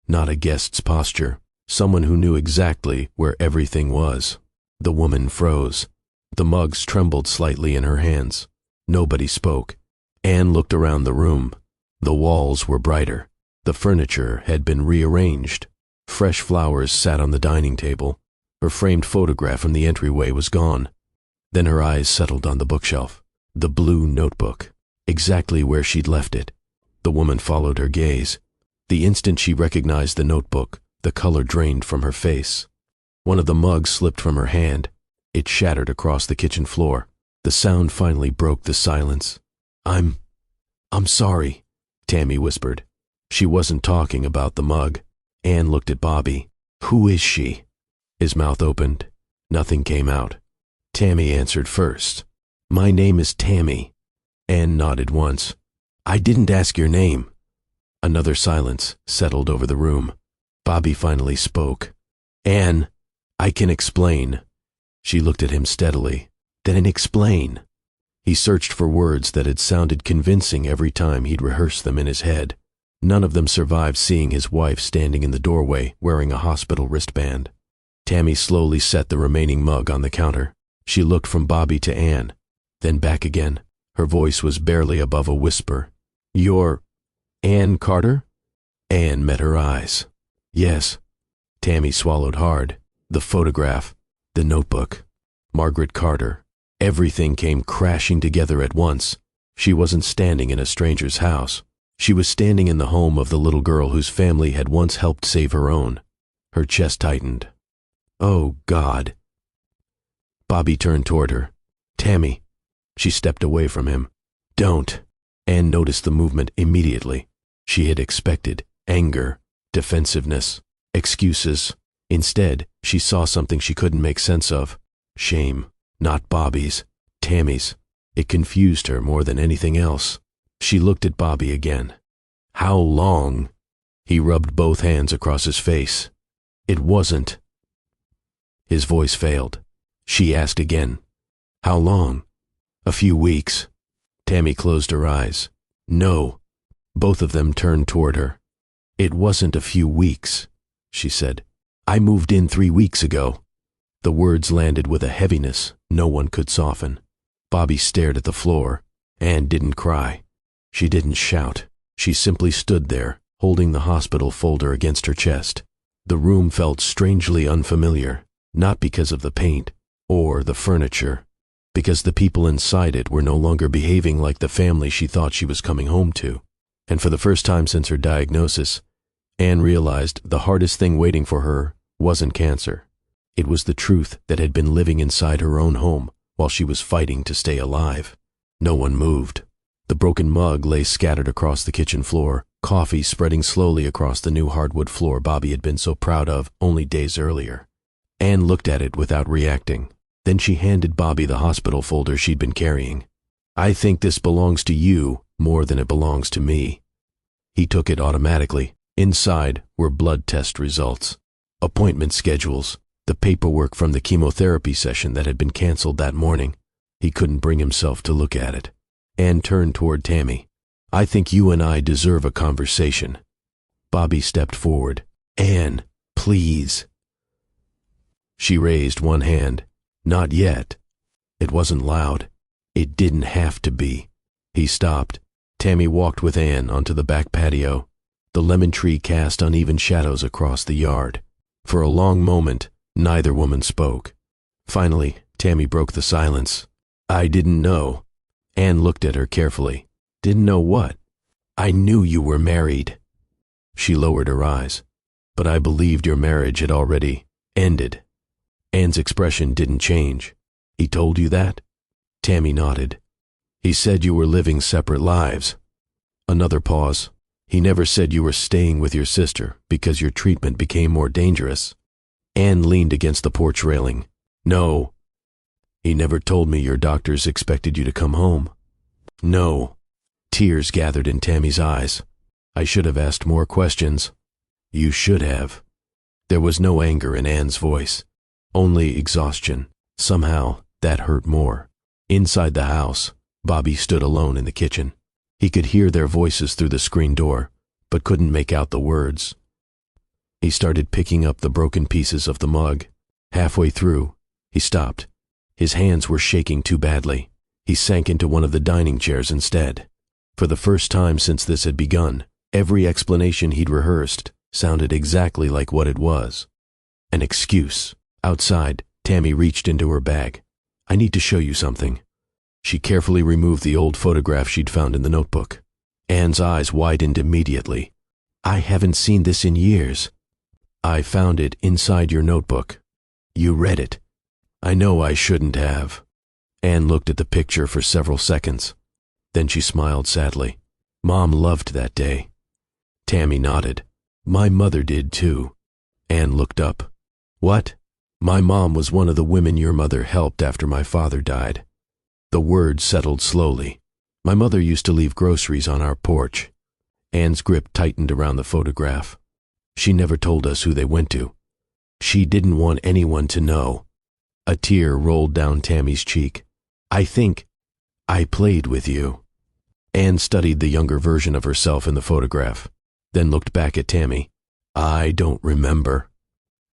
Not a guest's posture. Someone who knew exactly where everything was. The woman froze. The mugs trembled slightly in her hands. Nobody spoke. Anne looked around the room. The walls were brighter. The furniture had been rearranged. Fresh flowers sat on the dining table. Her framed photograph from the entryway was gone. Then her eyes settled on the bookshelf. The blue notebook. Exactly where she'd left it. The woman followed her gaze. The instant she recognized the notebook, the color drained from her face. One of the mugs slipped from her hand. It shattered across the kitchen floor. The sound finally broke the silence. I'm sorry, Tammy whispered. She wasn't talking about the mug. Anne looked at Bobby. Who is she? His mouth opened. Nothing came out. Tammy answered first. My name is Tammy. Anne nodded once. I didn't ask your name. Another silence settled over the room. Bobby finally spoke. Anne, I can explain. She looked at him steadily. Then explain. He searched for words that had sounded convincing every time he'd rehearsed them in his head. None of them survived seeing his wife standing in the doorway wearing a hospital wristband. Tammy slowly set the remaining mug on the counter. She looked from Bobby to Anne, then back again. Her voice was barely above a whisper. You're Anne Carter? Anne met her eyes. Yes. Tammy swallowed hard. The photograph, the notebook, Margaret Carter. Everything came crashing together at once. She wasn't standing in a stranger's house. She was standing in the home of the little girl whose family had once helped save her own. Her chest tightened. Oh, God. Bobby turned toward her. Tammy. She stepped away from him. Don't. Anne noticed the movement immediately. She had expected anger, defensiveness, excuses. Instead, she saw something she couldn't make sense of. Shame. Not Bobby's. Tammy's. It confused her more than anything else. She looked at Bobby again. How long? He rubbed both hands across his face. It wasn't. His voice failed. She asked again. How long? A few weeks. Tammy closed her eyes. No. Both of them turned toward her. It wasn't a few weeks, she said. I moved in 3 weeks ago. The words landed with a heaviness no one could soften. Bobby stared at the floor. Anne didn't cry. She didn't shout. She simply stood there, holding the hospital folder against her chest. The room felt strangely unfamiliar, not because of the paint or the furniture, because the people inside it were no longer behaving like the family she thought she was coming home to. And for the first time since her diagnosis, Anne realized the hardest thing waiting for her wasn't cancer. It was the truth that had been living inside her own home while she was fighting to stay alive. No one moved. The broken mug lay scattered across the kitchen floor, coffee spreading slowly across the new hardwood floor Bobby had been so proud of only days earlier. Anne looked at it without reacting. Then she handed Bobby the hospital folder she'd been carrying. I think this belongs to you more than it belongs to me. He took it automatically. Inside were blood test results, appointment schedules, the paperwork from the chemotherapy session that had been canceled that morning. He couldn't bring himself to look at it. Anne turned toward Tammy. I think you and I deserve a conversation. Bobby stepped forward. Anne, please. She raised one hand. Not yet. It wasn't loud. It didn't have to be. He stopped. Tammy walked with Anne onto the back patio. The lemon tree cast uneven shadows across the yard. For a long moment, neither woman spoke. Finally, Tammy broke the silence. I didn't know. Anne looked at her carefully. Didn't know what? I knew you were married. She lowered her eyes. But I believed your marriage had already ended. Anne's expression didn't change. He told you that? Tammy nodded. He said you were living separate lives. Another pause. He never said you were staying with your sister because your treatment became more dangerous. Anne leaned against the porch railing. No. He never told me your doctors expected you to come home. No. Tears gathered in Tammy's eyes. I should have asked more questions. You should have. There was no anger in Anne's voice, only exhaustion. Somehow, that hurt more. Inside the house, Bobby stood alone in the kitchen. He could hear their voices through the screen door, but couldn't make out the words. He started picking up the broken pieces of the mug. Halfway through, he stopped. His hands were shaking too badly. He sank into one of the dining chairs instead. For the first time since this had begun, every explanation he'd rehearsed sounded exactly like what it was. An excuse. Outside, Tammy reached into her bag. "I need to show you something." She carefully removed the old photograph she'd found in the notebook. Anne's eyes widened immediately. "I haven't seen this in years." "I found it inside your notebook. You read it." "I know I shouldn't have." Anne looked at the picture for several seconds. Then she smiled sadly. "Mom loved that day." Tammy nodded. "My mother did too." Anne looked up. "What?" "My mom was one of the women your mother helped after my father died." The words settled slowly. "My mother used to leave groceries on our porch." Anne's grip tightened around the photograph. "She never told us who they went to. She didn't want anyone to know." A tear rolled down Tammy's cheek. "I think I played with you." Anne studied the younger version of herself in the photograph, then looked back at Tammy. "I don't remember."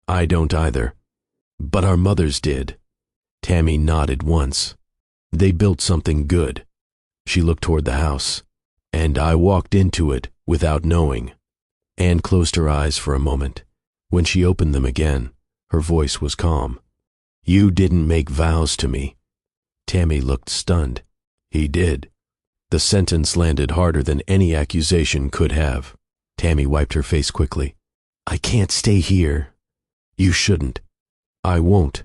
"I don't either. But our mothers did." Tammy nodded once. "They built something good." She looked toward the house. "And I walked into it without knowing." Anne closed her eyes for a moment. When she opened them again, her voice was calm. "You didn't make vows to me." Tammy looked stunned. "He did." The sentence landed harder than any accusation could have. Tammy wiped her face quickly. "I can't stay here." "You shouldn't." "I won't."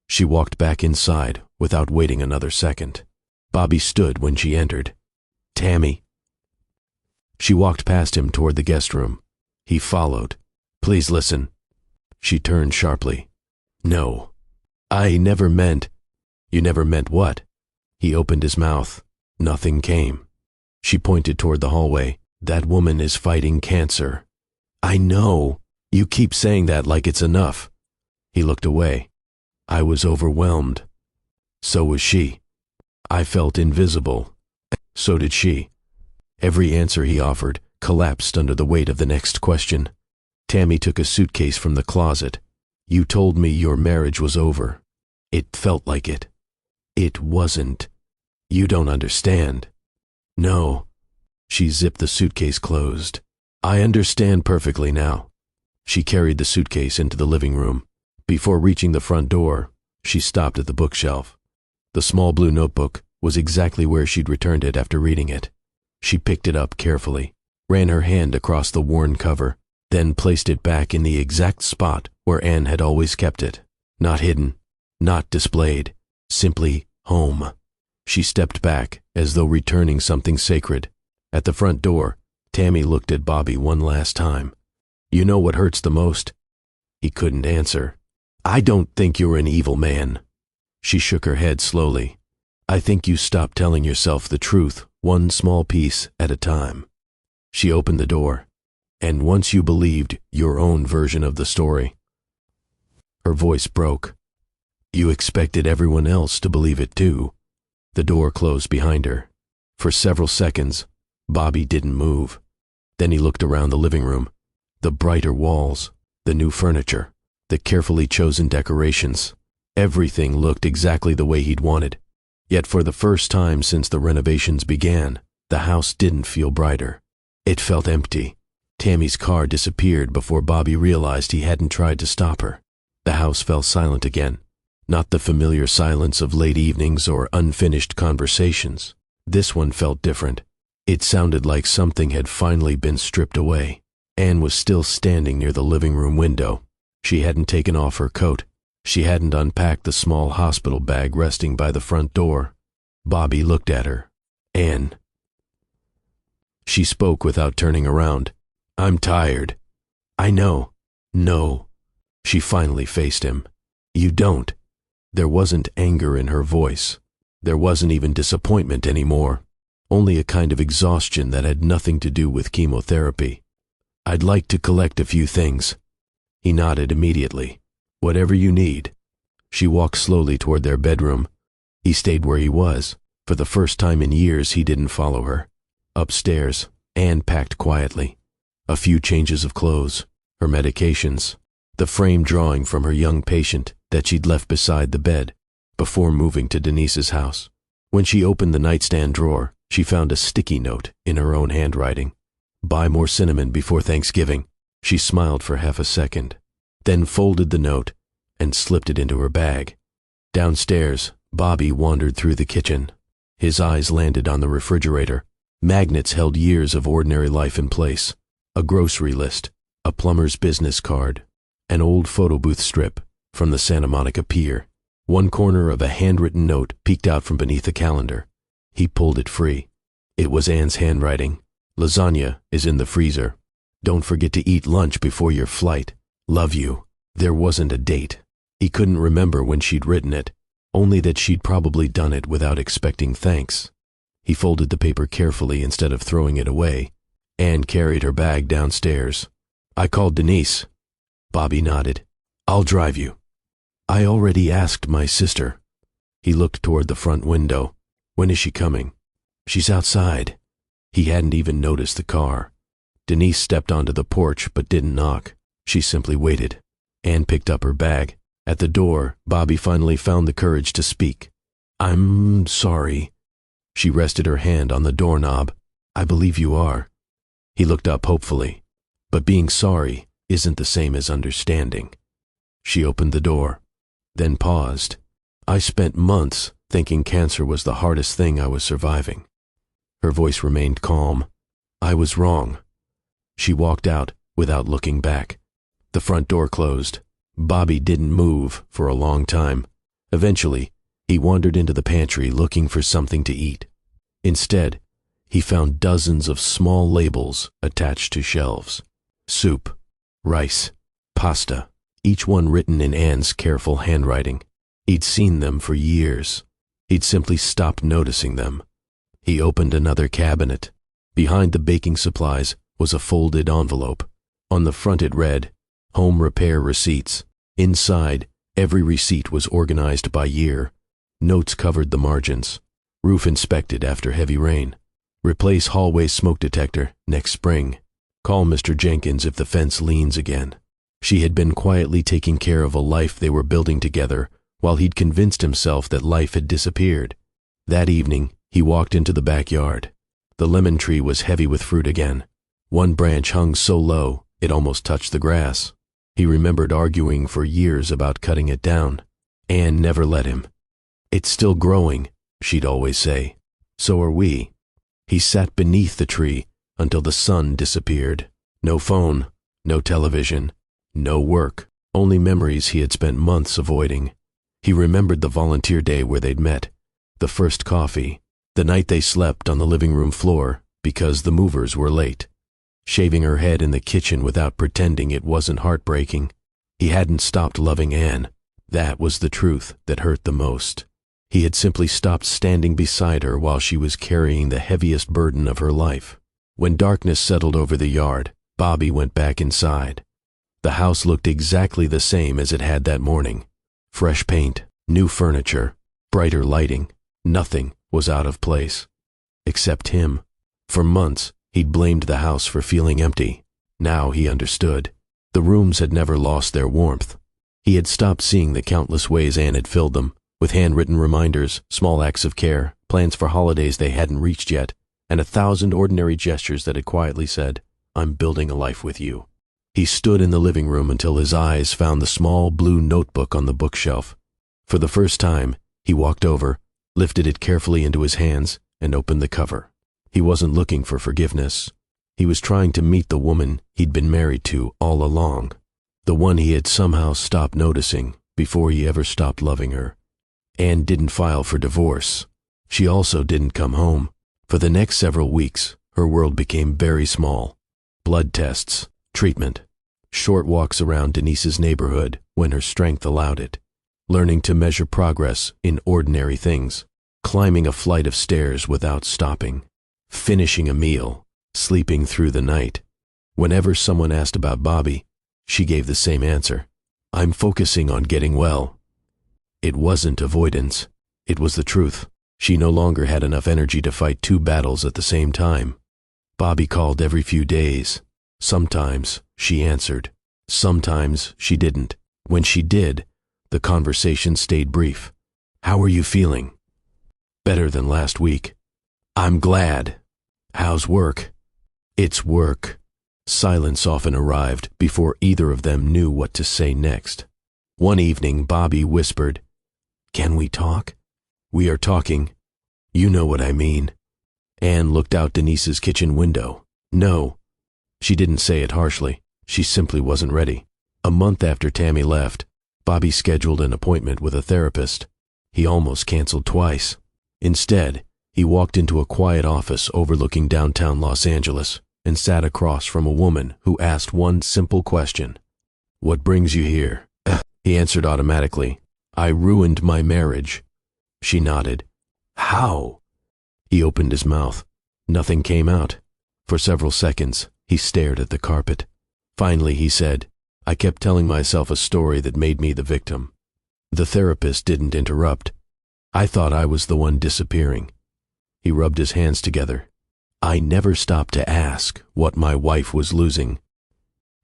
She walked back inside without waiting another second. Bobby stood when she entered. "Tammy." She walked past him toward the guest room. He followed. "Please listen." She turned sharply. "No. I never meant—" "You never meant what?" He opened his mouth. Nothing came. She pointed toward the hallway. "That woman is fighting cancer." "I know. You keep saying that like it's enough." He looked away. "I was overwhelmed." So was she. "I felt invisible." So did she. Every answer he offered collapsed under the weight of the next question. Tammy took a suitcase from the closet. "You told me your marriage was over." "It felt like it." "It wasn't." "You don't understand." "No." She zipped the suitcase closed. "I understand perfectly now." She carried the suitcase into the living room. Before reaching the front door, she stopped at the bookshelf. The small blue notebook was exactly where she'd returned it after reading it. She picked it up carefully, ran her hand across the worn cover, then placed it back in the exact spot where Anne had always kept it. Not hidden, not displayed, simply home. She stepped back as though returning something sacred. At the front door, Tammy looked at Bobby one last time. "You know what hurts the most?" He couldn't answer. "I don't think you're an evil man." She shook her head slowly. "I think you stopped telling yourself the truth one small piece at a time." She opened the door. "And once you believed your own version of the story." Her voice broke. "You expected everyone else to believe it too." The door closed behind her. For several seconds, Bobby didn't move. Then he looked around the living room. The brighter walls, the new furniture, the carefully chosen decorations. Everything looked exactly the way he'd wanted. Yet for the first time since the renovations began, the house didn't feel brighter. It felt empty. Tammy's car disappeared before Bobby realized he hadn't tried to stop her. The house fell silent again. Not the familiar silence of late evenings or unfinished conversations. This one felt different. It sounded like something had finally been stripped away. Anne was still standing near the living room window. She hadn't taken off her coat. She hadn't unpacked the small hospital bag resting by the front door. Bobby looked at her. "Anne." She spoke without turning around. "I'm tired." "I know." "No." She finally faced him. "You don't." There wasn't anger in her voice. There wasn't even disappointment anymore. Only a kind of exhaustion that had nothing to do with chemotherapy. "I'd like to collect a few things." He nodded immediately. "Whatever you need." She walked slowly toward their bedroom. He stayed where he was. For the first time in years, he didn't follow her. Upstairs, Anne packed quietly. A few changes of clothes, her medications, the framed drawing from her young patient that she'd left beside the bed before moving to Denise's house. When she opened the nightstand drawer, she found a sticky note in her own handwriting. "Buy more cinnamon before Thanksgiving." She smiled for half a second, then folded the note and slipped it into her bag. Downstairs, Bobby wandered through the kitchen. His eyes landed on the refrigerator. Magnets held years of ordinary life in place. A grocery list, a plumber's business card, an old photo booth strip from the Santa Monica Pier. One corner of a handwritten note peeked out from beneath a calendar. He pulled it free. It was Anne's handwriting. "Lasagna is in the freezer. Don't forget to eat lunch before your flight. Love you." There wasn't a date. He couldn't remember when she'd written it, only that she'd probably done it without expecting thanks. He folded the paper carefully instead of throwing it away. Anne carried her bag downstairs. "I called Denise." Bobby nodded. "I'll drive you." "I already asked my sister." He looked toward the front window. "When is she coming?" "She's outside." He hadn't even noticed the car. Denise stepped onto the porch but didn't knock. She simply waited. Anne picked up her bag. At the door, Bobby finally found the courage to speak. "I'm sorry." She rested her hand on the doorknob. "I believe you are." He looked up hopefully. "But being sorry isn't the same as understanding." She opened the door, then paused. "I spent months thinking cancer was the hardest thing I was surviving." Her voice remained calm. "I was wrong." She walked out without looking back. The front door closed. Bobby didn't move for a long time. Eventually, he wandered into the pantry looking for something to eat. Instead, he found dozens of small labels attached to shelves. Soup, rice, pasta, each one written in Anne's careful handwriting. He'd seen them for years. He'd simply stopped noticing them. He opened another cabinet. Behind the baking supplies was a folded envelope. On the front it read, "Home repair receipts." Inside, every receipt was organized by year. Notes covered the margins. Roof inspected after heavy rain. Replace hallway smoke detector next spring. Call Mr. Jenkins if the fence leans again. She had been quietly taking care of a life they were building together while he'd convinced himself that life had disappeared. That evening, he walked into the backyard. The lemon tree was heavy with fruit again. One branch hung so low it almost touched the grass. He remembered arguing for years about cutting it down. Anne never let him. "It's still growing," she'd always say. "So are we." He sat beneath the tree until the sun disappeared. No phone, no television, no work, only memories he had spent months avoiding. He remembered the volunteer day where they'd met, the first coffee, the night they slept on the living room floor because the movers were late. Shaving her head in the kitchen without pretending it wasn't heartbreaking. He hadn't stopped loving Anne. That was the truth that hurt the most. He had simply stopped standing beside her while she was carrying the heaviest burden of her life. When darkness settled over the yard, Bobby went back inside. The house looked exactly the same as it had that morning. Fresh paint, new furniture, brighter lighting. Nothing was out of place. Except him. For months, he'd blamed the house for feeling empty. Now he understood. The rooms had never lost their warmth. He had stopped seeing the countless ways Anne had filled them, with handwritten reminders, small acts of care, plans for holidays they hadn't reached yet, and 1,000 ordinary gestures that had quietly said, "I'm building a life with you." He stood in the living room until his eyes found the small blue notebook on the bookshelf. For the first time, he walked over, lifted it carefully into his hands, and opened the cover. He wasn't looking for forgiveness. He was trying to meet the woman he'd been married to all along, the one he had somehow stopped noticing before he ever stopped loving her. Anne didn't file for divorce. She also didn't come home. For the next several weeks, her world became very small. Blood tests, treatment, short walks around Denise's neighborhood when her strength allowed it, learning to measure progress in ordinary things, climbing a flight of stairs without stopping, finishing a meal, sleeping through the night. Whenever someone asked about Bobby, She gave the same answer. I'm focusing on getting well. It wasn't avoidance. It was the truth. She no longer had enough energy to fight two battles at the same time. Bobby called every few days. Sometimes she answered. Sometimes she didn't. When she did, the conversation stayed brief. How are you feeling? Better than last week. I'm glad. How's work? It's work. Silence often arrived before either of them knew what to say next. One evening, Bobby whispered, Can we talk? We are talking. You know what I mean. Anne looked out Denise's kitchen window. No. She didn't say it harshly. She simply wasn't ready. A month after Tammy left, Bobby scheduled an appointment with a therapist. He almost canceled twice. Instead, he walked into a quiet office overlooking downtown Los Angeles and sat across from a woman who asked one simple question. What brings you here? He answered automatically. I ruined my marriage. She nodded. How? He opened his mouth. Nothing came out. For several seconds, he stared at the carpet. Finally, he said, I kept telling myself a story that made me the victim. The therapist didn't interrupt. I thought I was the one disappearing. He rubbed his hands together. I never stopped to ask what my wife was losing.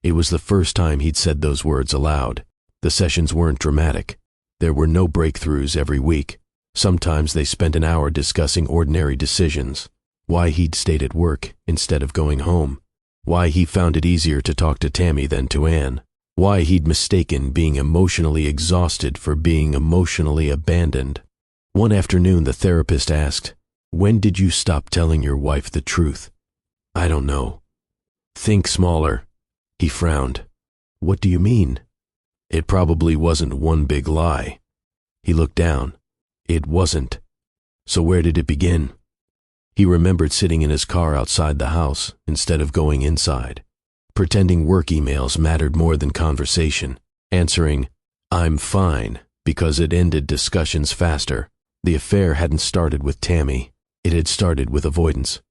It was the first time he'd said those words aloud. The sessions weren't dramatic. There were no breakthroughs every week. Sometimes they spent an hour discussing ordinary decisions. Why he'd stayed at work instead of going home. Why he found it easier to talk to Tammy than to Anne. Why he'd mistaken being emotionally exhausted for being emotionally abandoned. One afternoon, the therapist asked, When did you stop telling your wife the truth? I don't know. Think smaller. He frowned. What do you mean? It probably wasn't one big lie. He looked down. It wasn't. So where did it begin? He remembered sitting in his car outside the house instead of going inside, pretending work emails mattered more than conversation, answering, I'm fine, because it ended discussions faster. The affair hadn't started with Tammy. It had started with avoidance.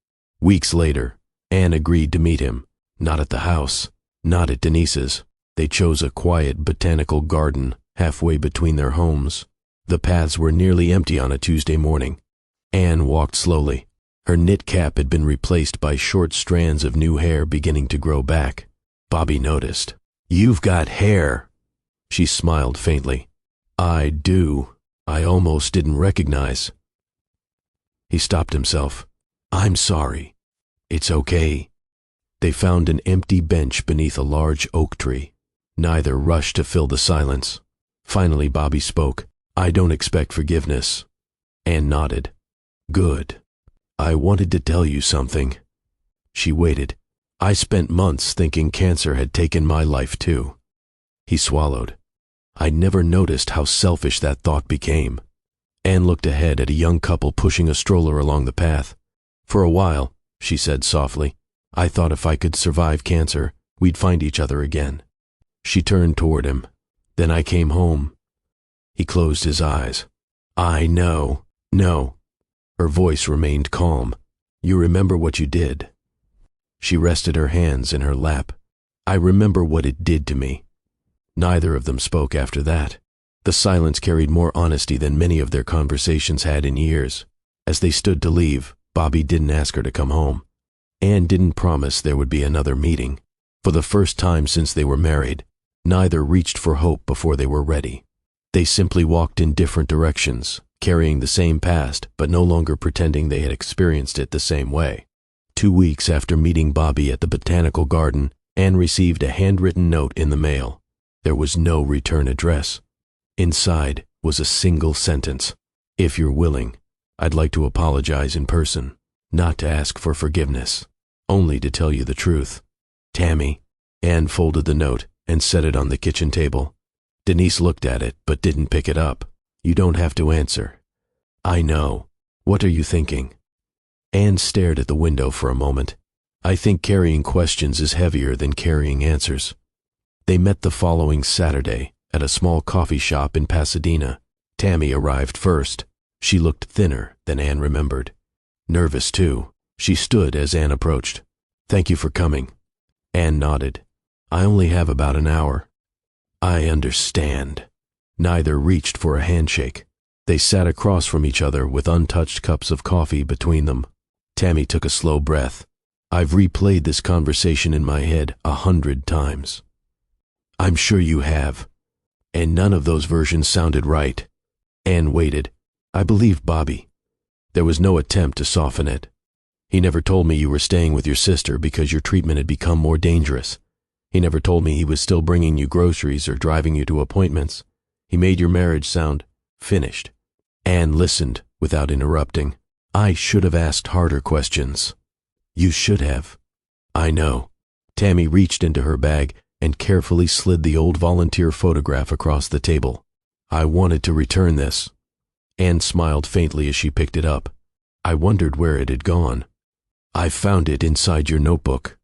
Weeks later, Anne agreed to meet him, not at the house, not at Denise's. They chose a quiet botanical garden halfway between their homes. The paths were nearly empty on a Tuesday morning. Anne walked slowly. Her knit cap had been replaced by short strands of new hair beginning to grow back. Bobby noticed. You've got hair. She smiled faintly. I do. I almost didn't recognize. He stopped himself. I'm sorry. It's okay. They found an empty bench beneath a large oak tree. Neither rushed to fill the silence. Finally, Bobby spoke. I don't expect forgiveness. Anne nodded. Good. I wanted to tell you something. She waited. I spent months thinking cancer had taken my life too. He swallowed. I never noticed how selfish that thought became. Anne looked ahead at a young couple pushing a stroller along the path. For a while, she said softly, I thought if I could survive cancer, we'd find each other again. She turned toward him. Then I came home. He closed his eyes. I know. No. Her voice remained calm. You remember what you did. She rested her hands in her lap. I remember what it did to me. Neither of them spoke after that. The silence carried more honesty than many of their conversations had in years. As they stood to leave, Bobby didn't ask her to come home. Anne didn't promise there would be another meeting. For the first time since they were married, neither reached for hope before they were ready. They simply walked in different directions, carrying the same past, but no longer pretending they had experienced it the same way. 2 weeks after meeting Bobby at the botanical garden, Anne received a handwritten note in the mail. There was no return address. Inside was a single sentence. If you're willing, I'd like to apologize in person, not to ask for forgiveness, only to tell you the truth. Tammy. Anne folded the note and set it on the kitchen table. Denise looked at it but didn't pick it up. You don't have to answer. I know. What are you thinking? Anne stared at the window for a moment. I think carrying questions is heavier than carrying answers. They met the following Saturday at a small coffee shop in Pasadena. Tammy arrived first. She looked thinner than Anne remembered. Nervous, too. She stood as Anne approached. Thank you for coming. Anne nodded. I only have about an hour. I understand. Neither reached for a handshake. They sat across from each other with untouched cups of coffee between them. Tammy took a slow breath. I've replayed this conversation in my head 100 times. I'm sure you have. And none of those versions sounded right. Anne waited. I believed Bobby. There was no attempt to soften it. He never told me you were staying with your sister because your treatment had become more dangerous. He never told me he was still bringing you groceries or driving you to appointments. He made your marriage sound finished. Anne listened without interrupting. I should have asked harder questions. You should have. I know. Tammy reached into her bag and carefully slid the old volunteer photograph across the table. I wanted to return this. Anne smiled faintly as she picked it up. I wondered where it had gone. I found it inside your notebook.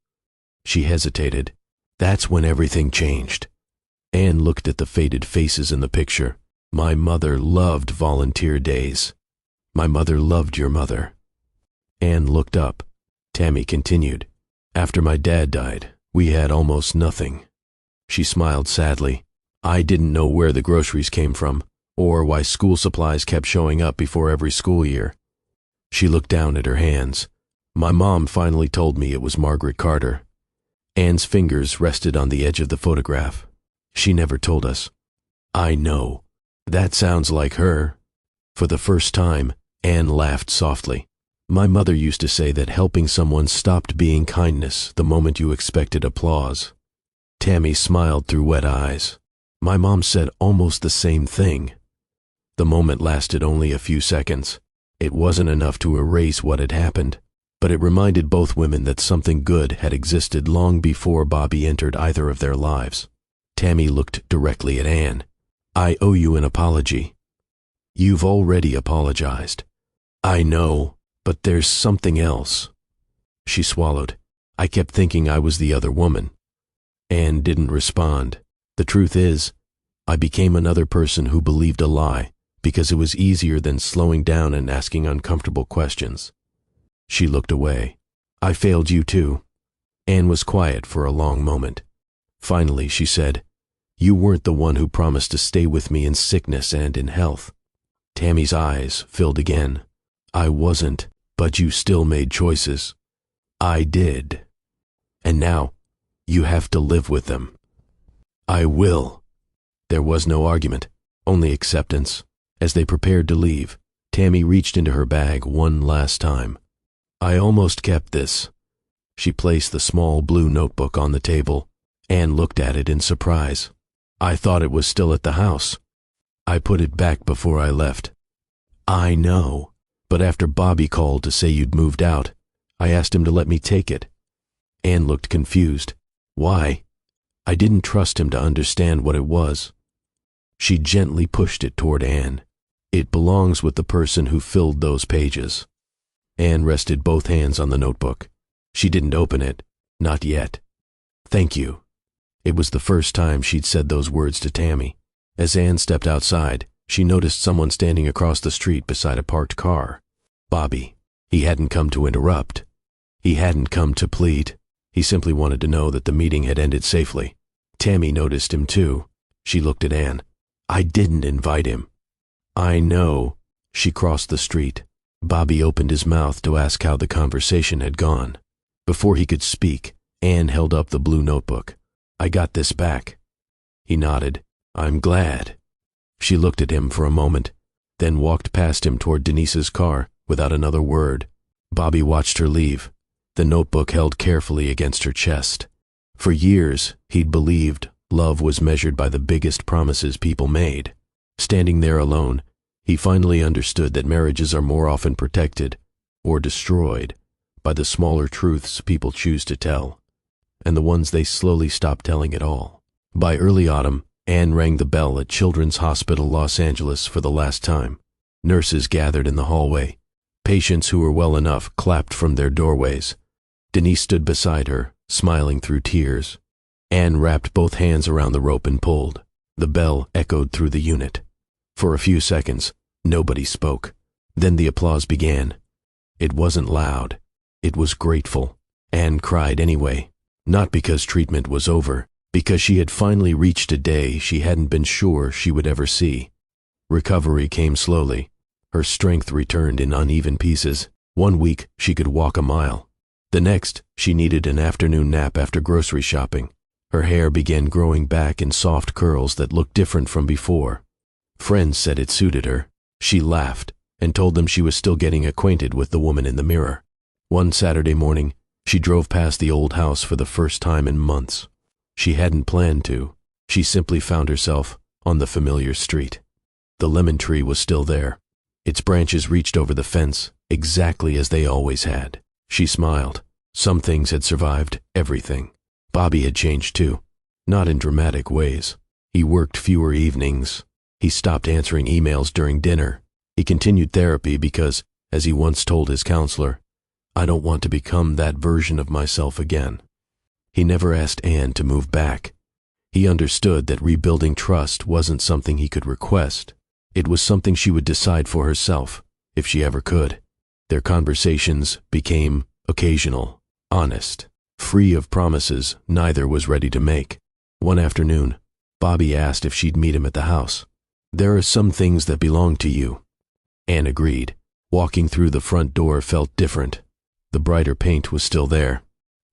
She hesitated. That's when everything changed. Anne looked at the faded faces in the picture. My mother loved volunteer days. My mother loved your mother. Anne looked up. Tammy continued. After my dad died, we had almost nothing. She smiled sadly. I didn't know where the groceries came from, or why school supplies kept showing up before every school year. She looked down at her hands. My mom finally told me it was Margaret Carter. Anne's fingers rested on the edge of the photograph. She never told us. I know. That sounds like her. For the first time, Anne laughed softly. My mother used to say that helping someone stopped being kindness the moment you expected applause. Tammy smiled through wet eyes. My mom said almost the same thing. The moment lasted only a few seconds. It wasn't enough to erase what had happened, but it reminded both women that something good had existed long before Bobby entered either of their lives. Tammy looked directly at Anne. I owe you an apology. You've already apologized. I know, but there's something else. She swallowed. I kept thinking I was the other woman. Anne didn't respond. The truth is, I became another person who believed a lie because it was easier than slowing down and asking uncomfortable questions. She looked away. I failed you too. Anne was quiet for a long moment. Finally, she said, You weren't the one who promised to stay with me in sickness and in health. Tammy's eyes filled again. I wasn't, but you still made choices. I did. And now, you have to live with them. I will. There was no argument, only acceptance. As they prepared to leave, Tammy reached into her bag one last time. I almost kept this. She placed the small blue notebook on the table. Anne looked at it in surprise. I thought it was still at the house. I put it back before I left. I know, but after Bobby called to say you'd moved out, I asked him to let me take it. Anne looked confused. Why? I didn't trust him to understand what it was. She gently pushed it toward Anne. It belongs with the person who filled those pages. Anne rested both hands on the notebook. She didn't open it, not yet. Thank you. It was the first time she'd said those words to Tammy. As Anne stepped outside, she noticed someone standing across the street beside a parked car. Bobby. He hadn't come to interrupt. He hadn't come to plead. He simply wanted to know that the meeting had ended safely. Tammy noticed him too. She looked at Anne. I didn't invite him. I know. She crossed the street. Bobby opened his mouth to ask how the conversation had gone. Before he could speak, Anne held up the blue notebook. I got this back. He nodded. I'm glad. She looked at him for a moment, then walked past him toward Denise's car without another word. Bobby watched her leave, the notebook held carefully against her chest. For years, he'd believed love was measured by the biggest promises people made. Standing there alone, he finally understood that marriages are more often protected, or destroyed, by the smaller truths people choose to tell, and the ones they slowly stop telling at all. By early autumn, Anne rang the bell at Children's Hospital Los Angeles for the last time. Nurses gathered in the hallway. Patients who were well enough clapped from their doorways. Denise stood beside her, smiling through tears. Anne wrapped both hands around the rope and pulled. The bell echoed through the unit. For a few seconds, nobody spoke. Then the applause began. It wasn't loud. It was grateful. Anne cried anyway, not because treatment was over, because she had finally reached a day she hadn't been sure she would ever see. Recovery came slowly. Her strength returned in uneven pieces. One week she could walk a mile. The next, she needed an afternoon nap after grocery shopping. Her hair began growing back in soft curls that looked different from before. Friends said it suited her. She laughed and told them she was still getting acquainted with the woman in the mirror. One Saturday morning, she drove past the old house for the first time in months. She hadn't planned to. She simply found herself on the familiar street. The lemon tree was still there. Its branches reached over the fence, exactly as they always had. She smiled. Some things had survived everything. Bobby had changed too, not in dramatic ways. He worked fewer evenings. He stopped answering emails during dinner. He continued therapy because, as he once told his counselor, "I don't want to become that version of myself again." He never asked Anne to move back. He understood that rebuilding trust wasn't something he could request. It was something she would decide for herself, if she ever could. Their conversations became occasional, honest, free of promises neither was ready to make. One afternoon, Bobby asked if she'd meet him at the house. "There are some things that belong to you." Anne agreed. Walking through the front door felt different. The brighter paint was still there.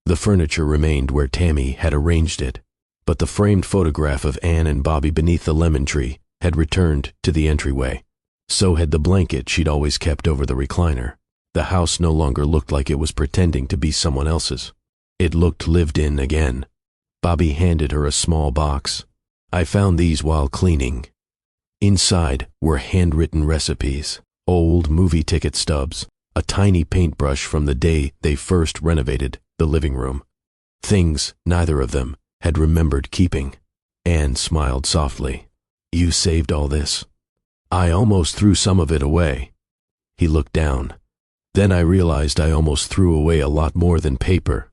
The furniture remained where Tammy had arranged it, but the framed photograph of Anne and Bobby beneath the lemon tree had returned to the entryway. So had the blanket she'd always kept over the recliner. The house no longer looked like it was pretending to be someone else's. It looked lived in again. Bobby handed her a small box. "I found these while cleaning." Inside were handwritten recipes, old movie ticket stubs, a tiny paintbrush from the day they first renovated the living room. Things neither of them had remembered keeping. Anne smiled softly. "You saved all this?" "I almost threw some of it away." He looked down. "Then I realized I almost threw away a lot more than paper."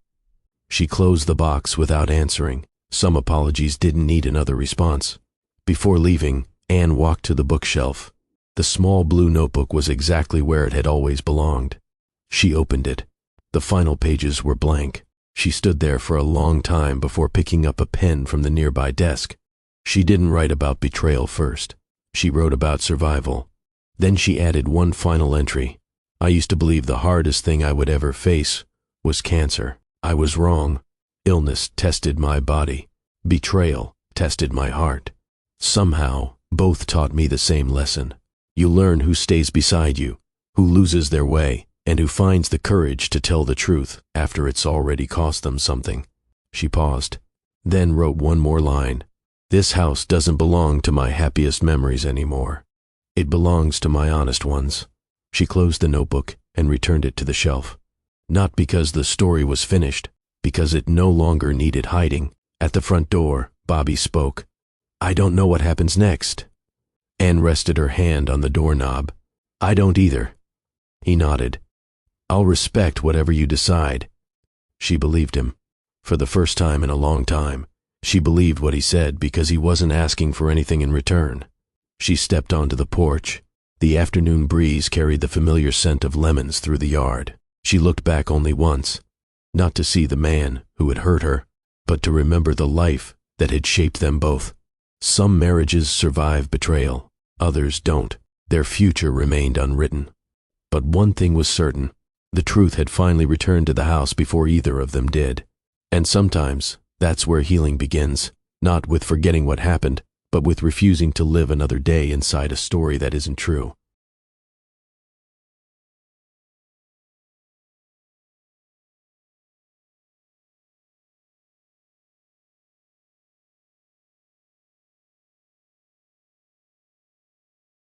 She closed the box without answering. Some apologies didn't need another response. Before leaving, Anne walked to the bookshelf. The small blue notebook was exactly where it had always belonged. She opened it. The final pages were blank. She stood there for a long time before picking up a pen from the nearby desk. She didn't write about betrayal first. She wrote about survival. Then she added one final entry. "I used to believe the hardest thing I would ever face was cancer. I was wrong. Illness tested my body. Betrayal tested my heart. Somehow, both taught me the same lesson. You learn who stays beside you, who loses their way, and who finds the courage to tell the truth after it's already cost them something." She paused, then wrote one more line. "This house doesn't belong to my happiest memories anymore. It belongs to my honest ones." She closed the notebook and returned it to the shelf. Not because the story was finished, because it no longer needed hiding. At the front door, Bobby spoke. "I don't know what happens next." Anne rested her hand on the doorknob. "I don't either." He nodded. "I'll respect whatever you decide." She believed him. For the first time in a long time, she believed what he said because he wasn't asking for anything in return. She stepped onto the porch. The afternoon breeze carried the familiar scent of lemons through the yard. She looked back only once, not to see the man who had hurt her, but to remember the life that had shaped them both. Some marriages survive betrayal, others don't. Their future remained unwritten. But one thing was certain. The truth had finally returned to the house before either of them did. And sometimes that's where healing begins, not with forgetting what happened, but with refusing to live another day inside a story that isn't true.